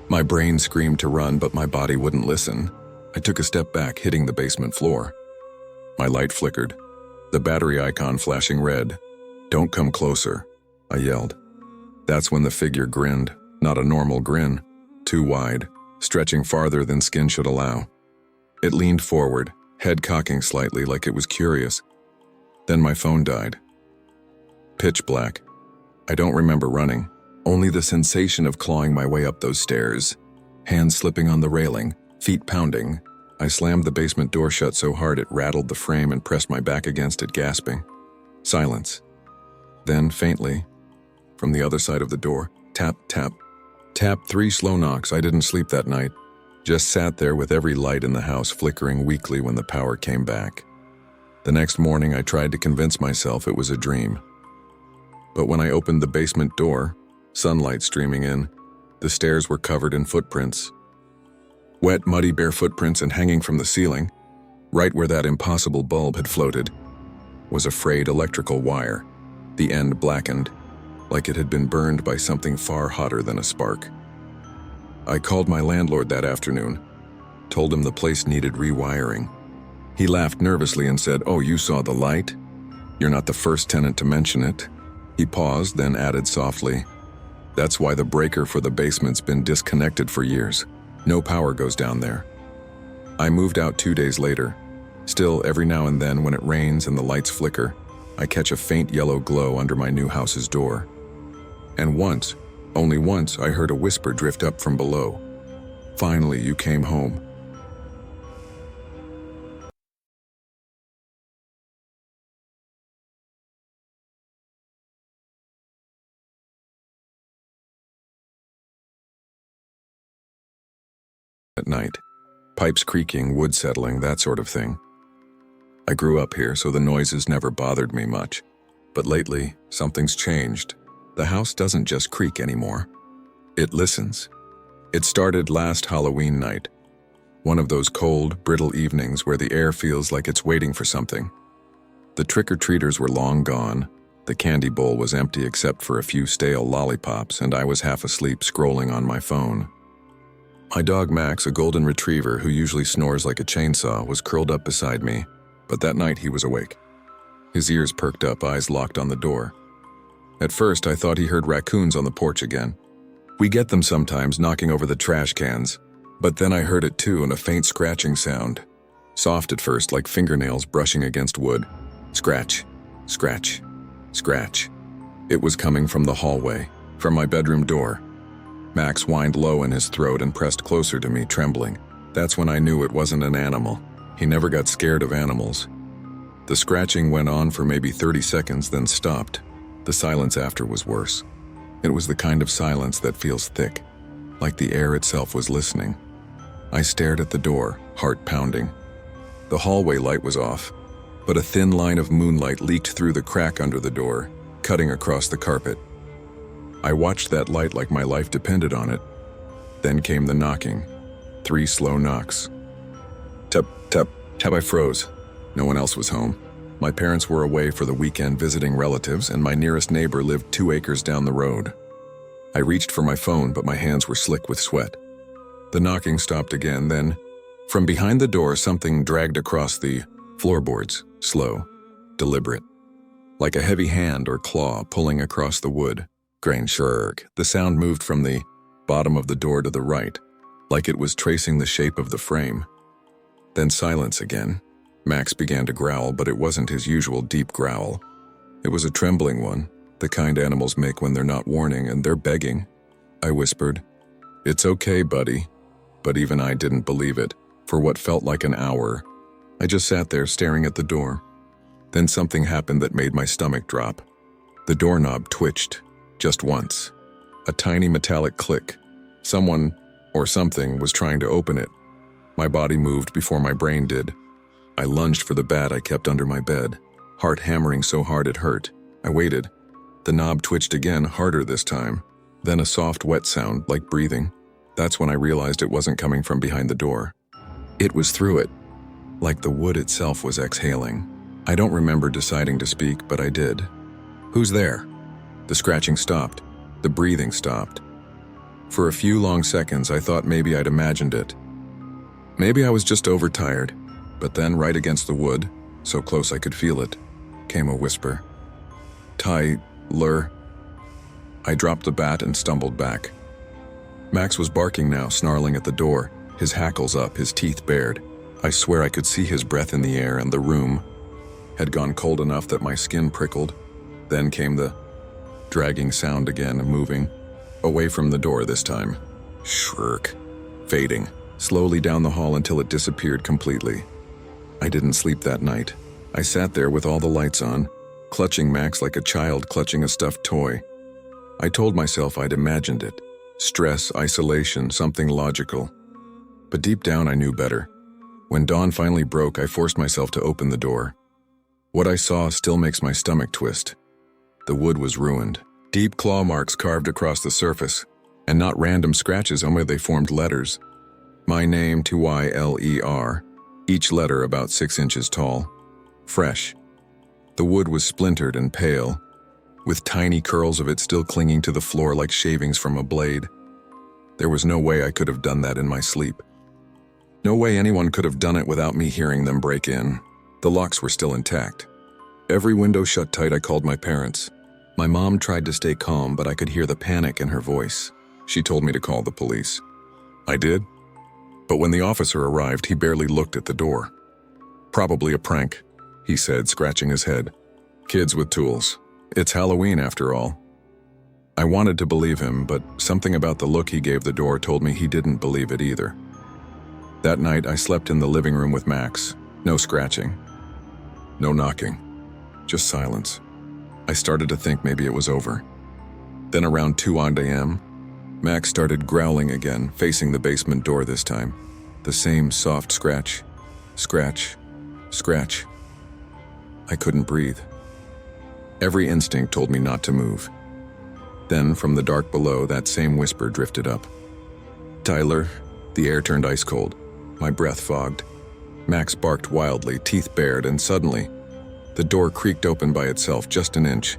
My brain screamed to run, but my body wouldn't listen. I took a step back, hitting the basement floor. My light flickered, the battery icon flashing red. "Don't come closer," I yelled. That's when the figure grinned, not a normal grin, too wide, stretching farther than skin should allow. It leaned forward, head cocking slightly like it was curious. Then my phone died. Pitch black. I don't remember running, only the sensation of clawing my way up those stairs. Hands slipping on the railing, feet pounding. I slammed the basement door shut so hard it rattled the frame and pressed my back against it, gasping. Silence. Then, faintly, from the other side of the door, tap, tap. Tap, 3 slow knocks. I didn't sleep that night. Just sat there with every light in the house flickering weakly when the power came back. The next morning I tried to convince myself it was a dream. But when I opened the basement door, sunlight streaming in, the stairs were covered in footprints. Wet, muddy, bare footprints, and hanging from the ceiling, right where that impossible bulb had floated, was a frayed electrical wire, the end blackened, like it had been burned by something far hotter than a spark. I called my landlord that afternoon, told him the place needed rewiring. He laughed nervously and said, "Oh, you saw the light? You're not the first tenant to mention it." He paused, then added softly, "That's why the breaker for the basement's been disconnected for years. No power goes down there." I moved out 2 days later. Still, every now and then when it rains and the lights flicker, I catch a faint yellow glow under my new house's door. And once, only once, I heard a whisper drift up from below. "Finally, you came home." At night, pipes creaking, wood settling, that sort of thing. I grew up here, so the noises never bothered me much. But lately, something's changed. The house doesn't just creak anymore. It listens. It started last Halloween night. One of those cold, brittle evenings where the air feels like it's waiting for something. The trick-or-treaters were long gone. The candy bowl was empty except for a few stale lollipops, and I was half asleep scrolling on my phone. My dog Max, a golden retriever who usually snores like a chainsaw, was curled up beside me, but that night he was awake. His ears perked up, eyes locked on the door. At first, I thought he heard raccoons on the porch again. We get them sometimes, knocking over the trash cans. But then I heard it too, and a faint scratching sound. Soft at first, like fingernails brushing against wood. Scratch, scratch, scratch. It was coming from the hallway, from my bedroom door. Max whined low in his throat and pressed closer to me, trembling. That's when I knew it wasn't an animal. He never got scared of animals. The scratching went on for maybe 30 seconds, then stopped. The silence after was worse. It was the kind of silence that feels thick, like the air itself was listening. I stared at the door, heart pounding. The hallway light was off, but a thin line of moonlight leaked through the crack under the door, cutting across the carpet. I watched that light like my life depended on it. Then came the knocking. 3 slow knocks. Tap, tap, tap. I froze. No one else was home. My parents were away for the weekend visiting relatives, and my nearest neighbor lived 2 acres down the road. I reached for my phone, but my hands were slick with sweat. The knocking stopped again, then, from behind the door, something dragged across the floorboards, slow, deliberate. Like a heavy hand or claw pulling across the wood. Grain shirk. The sound moved from the bottom of the door to the right, like it was tracing the shape of the frame. Then silence again. Max began to growl, but it wasn't his usual deep growl. It was a trembling one, the kind animals make when they're not warning and they're begging. I whispered, "It's okay, buddy." But even I didn't believe it. For what felt like an hour, I just sat there staring at the door. Then something happened that made my stomach drop. The doorknob twitched, just once. A tiny metallic click. Someone, or something, was trying to open it. My body moved before my brain did. I lunged for the bat I kept under my bed, heart hammering so hard it hurt. I waited. The knob twitched again, harder this time. Then a soft, wet sound, like breathing. That's when I realized it wasn't coming from behind the door. It was through it, like the wood itself was exhaling. I don't remember deciding to speak, but I did. "Who's there?" The scratching stopped. The breathing stopped. For a few long seconds, I thought maybe I'd imagined it. Maybe I was just overtired. But then, right against the wood, so close I could feel it, came a whisper. "Tyler." I dropped the bat and stumbled back. Max was barking now, snarling at the door, his hackles up, his teeth bared. I swear I could see his breath in the air, and the room had gone cold enough that my skin prickled. Then came the dragging sound again, moving, away from the door this time. Shirk, fading, slowly down the hall until it disappeared completely. I didn't sleep that night. I sat there with all the lights on, clutching Max like a child clutching a stuffed toy. I told myself I'd imagined it. Stress, isolation, something logical. But deep down I knew better. When dawn finally broke, I forced myself to open the door. What I saw still makes my stomach twist. The wood was ruined. Deep claw marks carved across the surface, and not random scratches, only they formed letters. My name, Tyler. Each letter about 6 inches tall. Fresh. The wood was splintered and pale, with tiny curls of it still clinging to the floor like shavings from a blade. There was no way I could have done that in my sleep. No way anyone could have done it without me hearing them break in. The locks were still intact. Every window shut tight. I called my parents. My mom tried to stay calm, but I could hear the panic in her voice. She told me to call the police. I did. But when the officer arrived, he barely looked at the door. "Probably a prank," he said, scratching his head. "Kids with tools. It's Halloween after all." I wanted to believe him, but something about the look he gave the door told me he didn't believe it either. That night, I slept in the living room with Max. No scratching. No knocking. Just silence. I started to think maybe it was over. Then around 2 a.m., Max started growling again, facing the basement door this time. The same soft scratch, scratch, scratch. I couldn't breathe. Every instinct told me not to move. Then, from the dark below, that same whisper drifted up. "Tyler." The air turned ice cold. My breath fogged. Max barked wildly, teeth bared, and suddenly, the door creaked open by itself just an inch.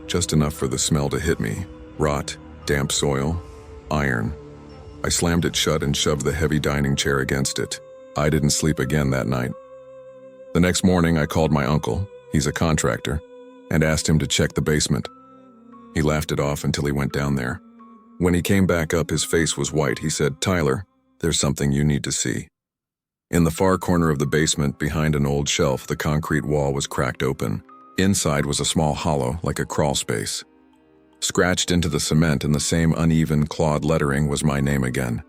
Just enough for the smell to hit me. Rot, damp soil, iron. I slammed it shut and shoved the heavy dining chair against it. I didn't sleep again that night. The next morning, I called my uncle, he's a contractor, and asked him to check the basement. He laughed it off until he went down there. When he came back up, his face was white. He said, "Tyler, there's something you need to see." In the far corner of the basement, behind an old shelf, the concrete wall was cracked open. Inside was a small hollow, like a crawl space. Scratched into the cement in the same uneven, clawed lettering was my name again.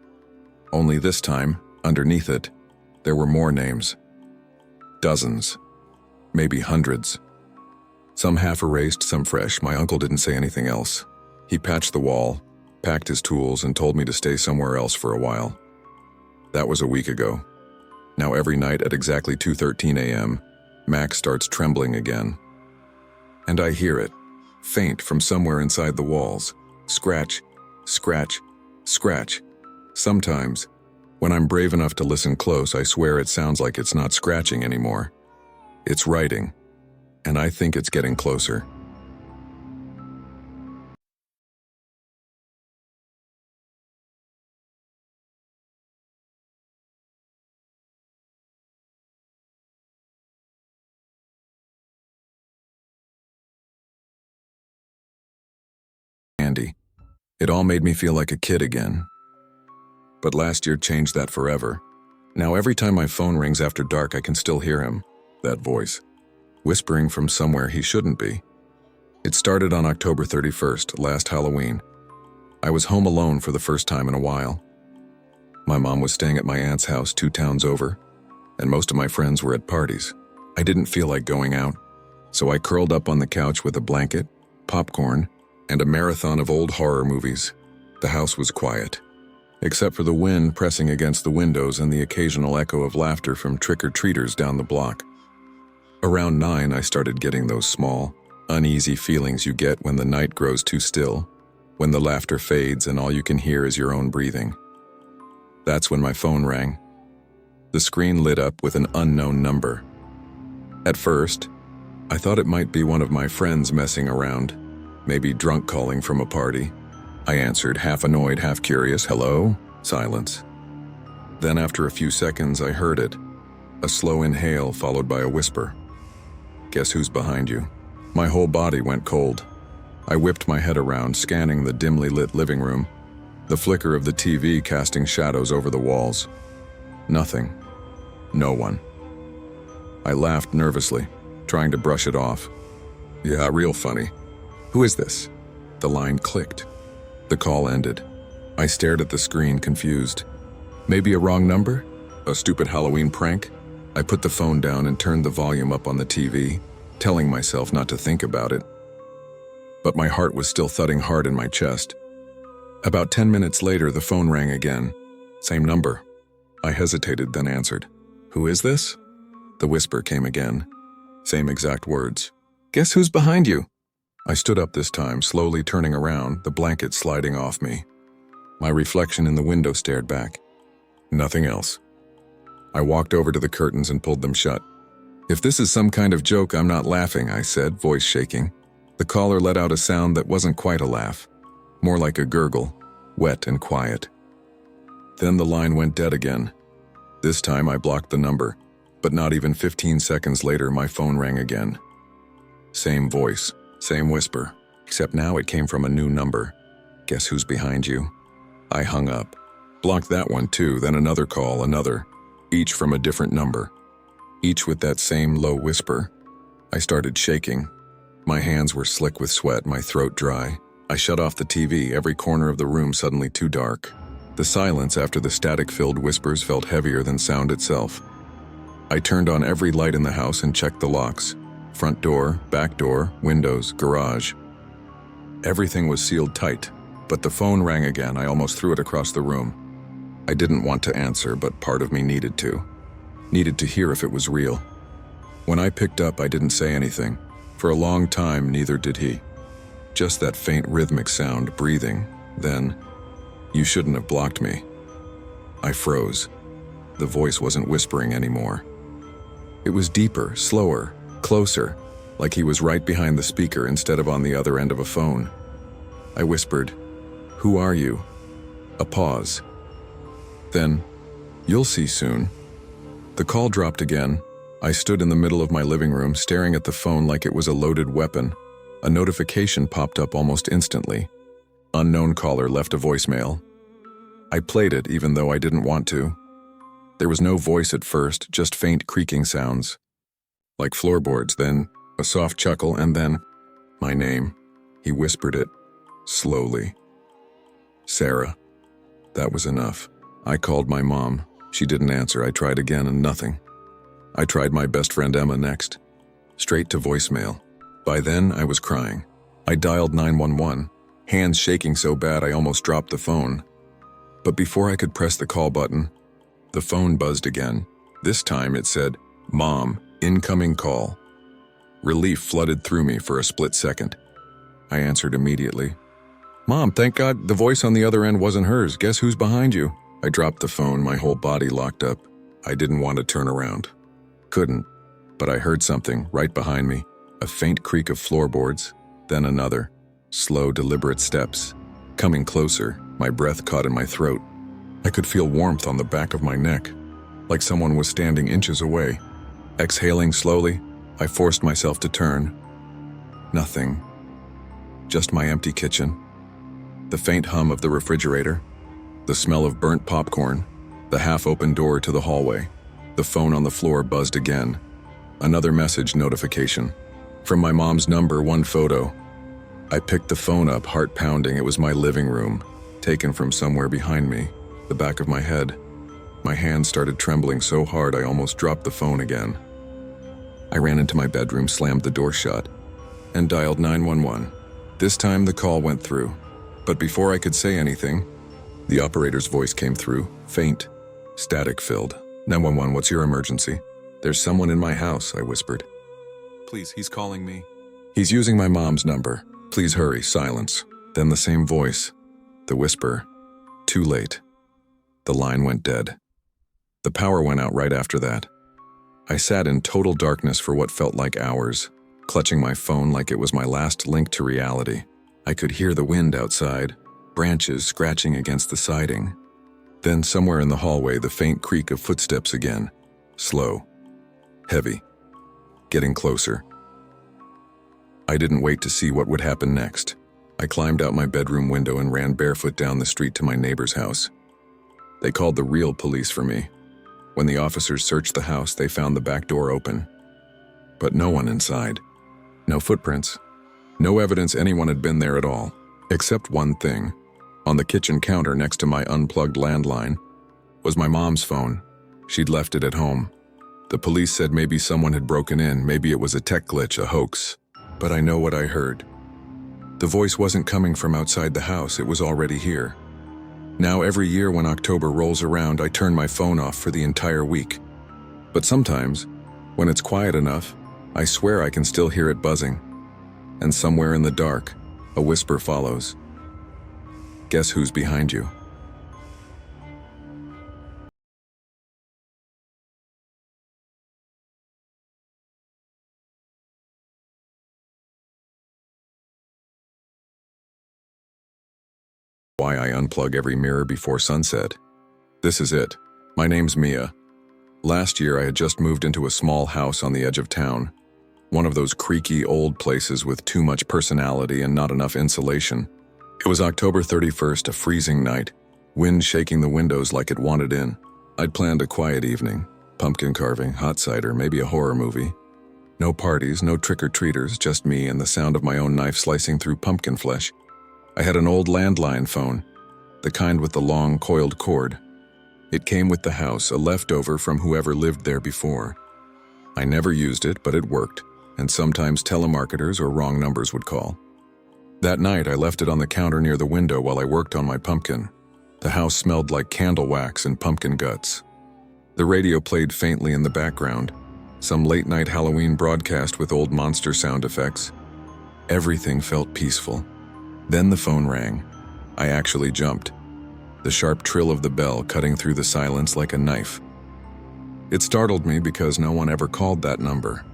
Only this time, underneath it, there were more names. Dozens. maybe hundreds. Some half erased, some fresh. My uncle didn't say anything else. He patched the wall, packed his tools, and told me to stay somewhere else for a while. That was a week ago. Now every night at exactly 2:13 a.m., Max starts trembling again. And I hear it, faint from somewhere inside the walls. Scratch, scratch, scratch. Sometimes, when I'm brave enough to listen close, I swear it sounds like it's not scratching anymore. It's writing, and I think it's getting closer. Andy. It all made me feel like a kid again. But last year changed that forever. Now every time my phone rings after dark, I can still hear him, that voice, whispering from somewhere he shouldn't be. It started on October 31st, last Halloween. I was home alone for the first time in a while. My mom was staying at my aunt's house 2 towns over, and most of my friends were at parties. I didn't feel like going out, so I curled up on the couch with a blanket, popcorn, and a marathon of old horror movies. The house was quiet, except for the wind pressing against the windows and the occasional echo of laughter from trick-or-treaters down the block. Around 9, I started getting those small, uneasy feelings you get when the night grows too still, when the laughter fades and all you can hear is your own breathing. That's when my phone rang. The screen lit up with an unknown number. At first, I thought it might be one of my friends messing around, maybe drunk calling from a party. I answered, half annoyed, half curious. Hello? Silence. Then after a few seconds, I heard it. A slow inhale followed by a whisper. Guess who's behind you? My whole body went cold. I whipped my head around, scanning the dimly lit living room, the flicker of the TV casting shadows over the walls. Nothing. No one. I laughed nervously, trying to brush it off. Yeah, real funny. Who is this? The line clicked. The call ended. I stared at the screen, confused. Maybe a wrong number? A stupid Halloween prank? I put the phone down and turned the volume up on the TV, telling myself not to think about it. But my heart was still thudding hard in my chest. About 10 minutes later, the phone rang again. Same number. I hesitated, then answered. Who is this? The whisper came again. Same exact words. Guess who's behind you? I stood up this time, slowly turning around, the blanket sliding off me. My reflection in the window stared back. Nothing else. I walked over to the curtains and pulled them shut. If this is some kind of joke, I'm not laughing, I said, voice shaking. The caller let out a sound that wasn't quite a laugh, more like a gurgle, wet and quiet. Then the line went dead again. This time I blocked the number, but not even 15 seconds later my phone rang again. Same voice, same whisper, except now it came from a new number. Guess who's behind you? I hung up. Blocked that one too, then another call, another, each from a different number. Each with that same low whisper. I started shaking. My hands were slick with sweat, my throat dry. I shut off the TV, every corner of the room suddenly too dark. The silence after the static-filled whispers felt heavier than sound itself. I turned on every light in the house and checked the locks. Front door, back door, windows, garage. Everything was sealed tight, but the phone rang again. I almost threw it across the room. I didn't want to answer, but part of me needed to. Needed to hear if it was real. When I picked up, I didn't say anything. For a long time, neither did he. Just that faint rhythmic sound, breathing. Then, you shouldn't have blocked me. I froze. The voice wasn't whispering anymore. It was deeper, slower, closer, like he was right behind the speaker instead of on the other end of a phone. I whispered, "Who are you?" A pause. Then, "You'll see soon." The call dropped again. I stood in the middle of my living room, staring at the phone like it was a loaded weapon. A notification popped up almost instantly. Unknown caller left a voicemail. I played it even though I didn't want to. There was no voice at first, just faint creaking sounds. Like floorboards, then a soft chuckle, and then, my name. He whispered it, slowly. Sarah. That was enough. I called my mom. She didn't answer. I tried again and nothing. I tried my best friend Emma next. straight to voicemail. By then, I was crying. I dialed 911, hands shaking so bad I almost dropped the phone. But before I could press the call button, the phone buzzed again. This time it said, "Mom, incoming call." Relief flooded through me for a split second. I answered immediately. "Mom, thank God the voice on the other end wasn't hers. Guess who's behind you?" I dropped the phone, my whole body locked up. I didn't want to turn around. Couldn't, but I heard something right behind me, a faint creak of floorboards, then another, slow, deliberate steps. Coming closer, my breath caught in my throat. I could feel warmth on the back of my neck, like someone was standing inches away. Exhaling slowly, I forced myself to turn. Nothing. Just my empty kitchen. The faint hum of the refrigerator. The smell of burnt popcorn. The half-open door to the hallway. The phone on the floor buzzed again. Another message notification. From my mom's number, one photo. I picked the phone up, heart pounding. It was my living room, taken from somewhere behind me, the back of my head. My hands started trembling so hard I almost dropped the phone again. I ran into my bedroom, slammed the door shut, and dialed 911. This time the call went through, but before I could say anything, the operator's voice came through, faint, static-filled. 911, what's your emergency? There's someone in my house, I whispered. Please, he's calling me. He's using my mom's number. Please hurry, silence. Then the same voice, the whisper, too late. The line went dead. The power went out right after that. I sat in total darkness for what felt like hours, clutching my phone like it was my last link to reality. I could hear the wind outside, branches scratching against the siding. Then somewhere in the hallway, the faint creak of footsteps again. Slow. Heavy. Getting closer. I didn't wait to see what would happen next. I climbed out my bedroom window and ran barefoot down the street to my neighbor's house. They called the real police for me. When the officers searched the house, they found the back door open. But no one inside. No footprints. No evidence anyone had been there at all. Except one thing. On the kitchen counter next to my unplugged landline was my mom's phone. She'd left it at home. The police said maybe someone had broken in, maybe it was a tech glitch, a hoax. But I know what I heard. The voice wasn't coming from outside the house, it was already here. Now every year when October rolls around, I turn my phone off for the entire week. But sometimes, when it's quiet enough, I swear I can still hear it buzzing. And somewhere in the dark, a whisper follows. Guess who's behind you? Why I unplug every mirror before sunset. This is it. My name's Mia. Last year I had just moved into a small house on the edge of town. One of those creaky old places with too much personality and not enough insulation. It was October 31st, a freezing night, wind shaking the windows like it wanted in. I'd planned a quiet evening, pumpkin carving, hot cider, maybe a horror movie. No parties, no trick-or-treaters, just me and the sound of my own knife slicing through pumpkin flesh. I had an old landline phone, the kind with the long, coiled cord. It came with the house, a leftover from whoever lived there before. I never used it, but it worked, and sometimes telemarketers or wrong numbers would call. That night, I left it on the counter near the window while I worked on my pumpkin. The house smelled like candle wax and pumpkin guts. The radio played faintly in the background, some late-night Halloween broadcast with old monster sound effects. Everything felt peaceful. Then the phone rang. I actually jumped, the sharp trill of the bell cutting through the silence like a knife. It startled me because no one ever called that number.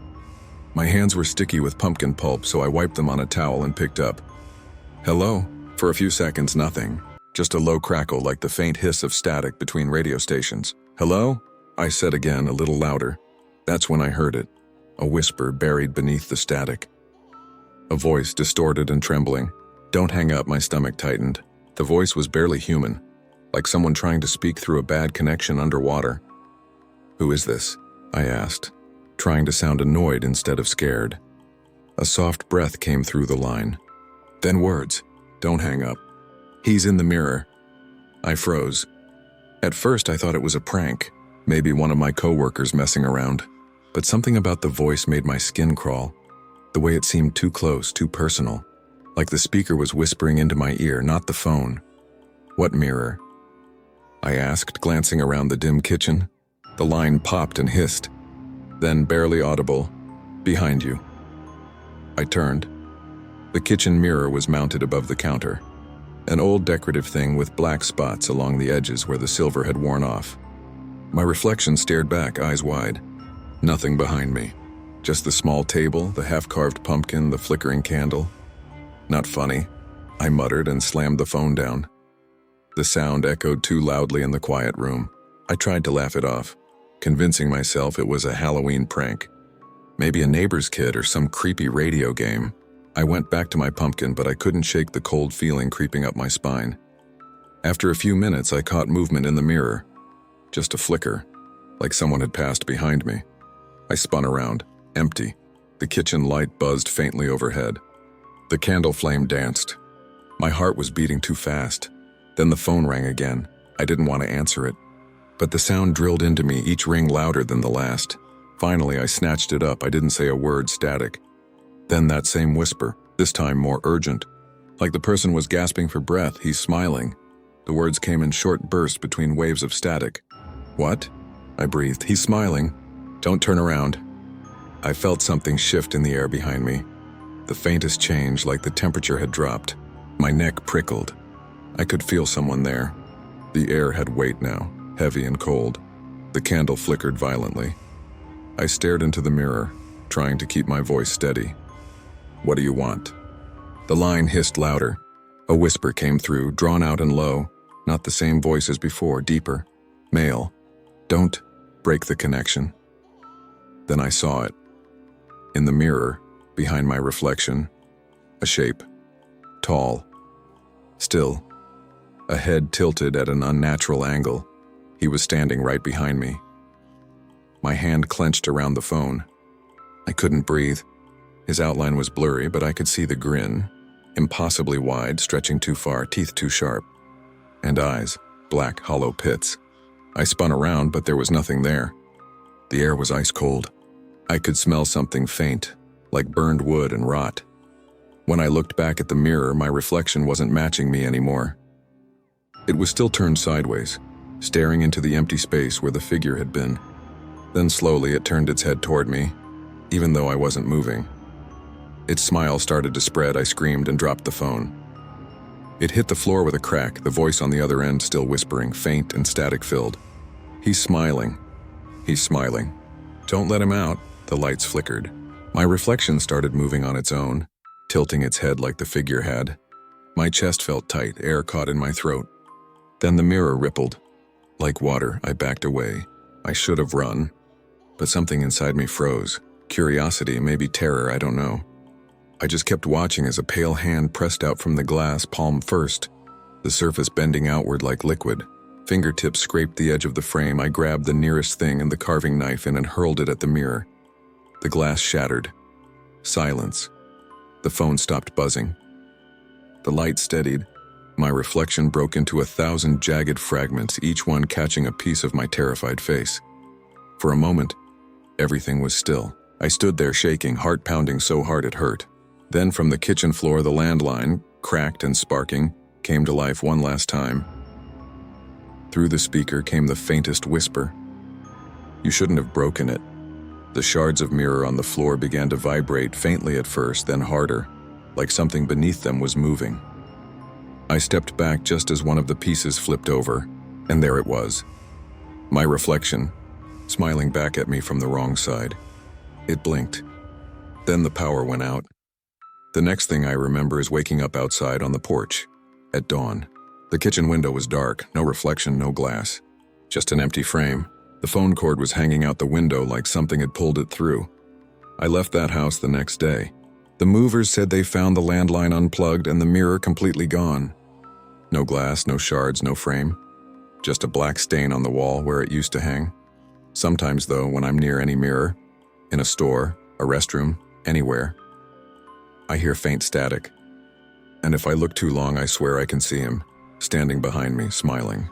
My hands were sticky with pumpkin pulp, so I wiped them on a towel and picked up. Hello? For a few seconds, nothing. Just a low crackle like the faint hiss of static between radio stations. Hello? I said again, a little louder. That's when I heard it, a whisper buried beneath the static. A voice distorted and trembling. Don't hang up, my stomach tightened. The voice was barely human, like someone trying to speak through a bad connection underwater. Who is this? I asked, trying to sound annoyed instead of scared. A soft breath came through the line. Then words. Don't hang up. He's in the mirror. I froze. At first I thought it was a prank, maybe one of my coworkers messing around. but something about the voice made my skin crawl. The way it seemed too close, too personal. Like the speaker was whispering into my ear, not the phone. "What mirror?" I asked, glancing around the dim kitchen. The line popped and hissed. Then, barely audible, "Behind you." I turned. The kitchen mirror was mounted above the counter. An old decorative thing with black spots along the edges where the silver had worn off. My reflection stared back, eyes wide. Nothing behind me. Just the small table, the half-carved pumpkin, the flickering candle. "Not funny," I muttered and slammed the phone down. The sound echoed too loudly in the quiet room. I tried to laugh it off, convincing myself it was a Halloween prank. Maybe a neighbor's kid or some creepy radio game. I went back to my pumpkin, but I couldn't shake the cold feeling creeping up my spine. After a few minutes, I caught movement in the mirror. Just a flicker, like someone had passed behind me. I spun around, empty. The kitchen light buzzed faintly overhead. The candle flame danced. My heart was beating too fast. Then the phone rang again. I didn't want to answer it, but the sound drilled into me, each ring louder than the last. Finally, I snatched it up. I didn't say a word, static. Then that same whisper, this time more urgent. Like the person was gasping for breath. "He's smiling." The words came in short bursts between waves of static. "What?" I breathed. "He's smiling. Don't turn around." I felt something shift in the air behind me. The faintest change, like the temperature had dropped. My neck prickled. I could feel someone there. The air had weight now, heavy and cold. The candle flickered violently. I stared into the mirror, trying to keep my voice steady. "What do you want?" The line hissed louder. A whisper came through, drawn out and low. Not the same voice as before, deeper. Male. "Don't break the connection." Then I saw it. In the mirror, behind my reflection, a shape. Tall. Still. A head tilted at an unnatural angle. He was standing right behind me. My hand clenched around the phone. I couldn't breathe. His outline was blurry, but I could see the grin. Impossibly wide, stretching too far, teeth too sharp. And eyes, black, hollow pits. I spun around, but there was nothing there. The air was ice cold. I could smell something faint, like burned wood and rot. When I looked back at the mirror, my reflection wasn't matching me anymore. It was still turned sideways, staring into the empty space where the figure had been. Then slowly it turned its head toward me, even though I wasn't moving. Its smile started to spread. I screamed and dropped the phone. It hit the floor with a crack, the voice on the other end still whispering, faint and static-filled. "He's smiling. He's smiling. Don't let him out." The lights flickered. My reflection started moving on its own, tilting its head like the figure had. My chest felt tight, air caught in my throat. Then the mirror rippled. Like water, I backed away. I should have run. But something inside me froze. Curiosity, maybe terror, I don't know. I just kept watching as a pale hand pressed out from the glass, palm first, the surface bending outward like liquid. Fingertips scraped the edge of the frame. I grabbed the nearest thing and the carving knife and hurled it at the mirror. The glass shattered. Silence. The phone stopped buzzing. The light steadied. My reflection broke into 1,000 jagged fragments, each one catching a piece of my terrified face. For a moment, everything was still. I stood there shaking, heart pounding so hard it hurt. Then from the kitchen floor, the landline, cracked and sparking, came to life one last time. Through the speaker came the faintest whisper. "You shouldn't have broken it." The shards of mirror on the floor began to vibrate, faintly at first, then harder, like something beneath them was moving. I stepped back just as one of the pieces flipped over, and there it was. My reflection, smiling back at me from the wrong side. It blinked. Then the power went out. The next thing I remember is waking up outside on the porch, at dawn. The kitchen window was dark, no reflection, no glass. Just an empty frame. The phone cord was hanging out the window like something had pulled it through. I left that house the next day. The movers said they found the landline unplugged and the mirror completely gone. No glass, no shards, no frame. Just a black stain on the wall where it used to hang. Sometimes, though, when I'm near any mirror, in a store, a restroom, anywhere, I hear faint static. And if I look too long, I swear I can see him, standing behind me, smiling.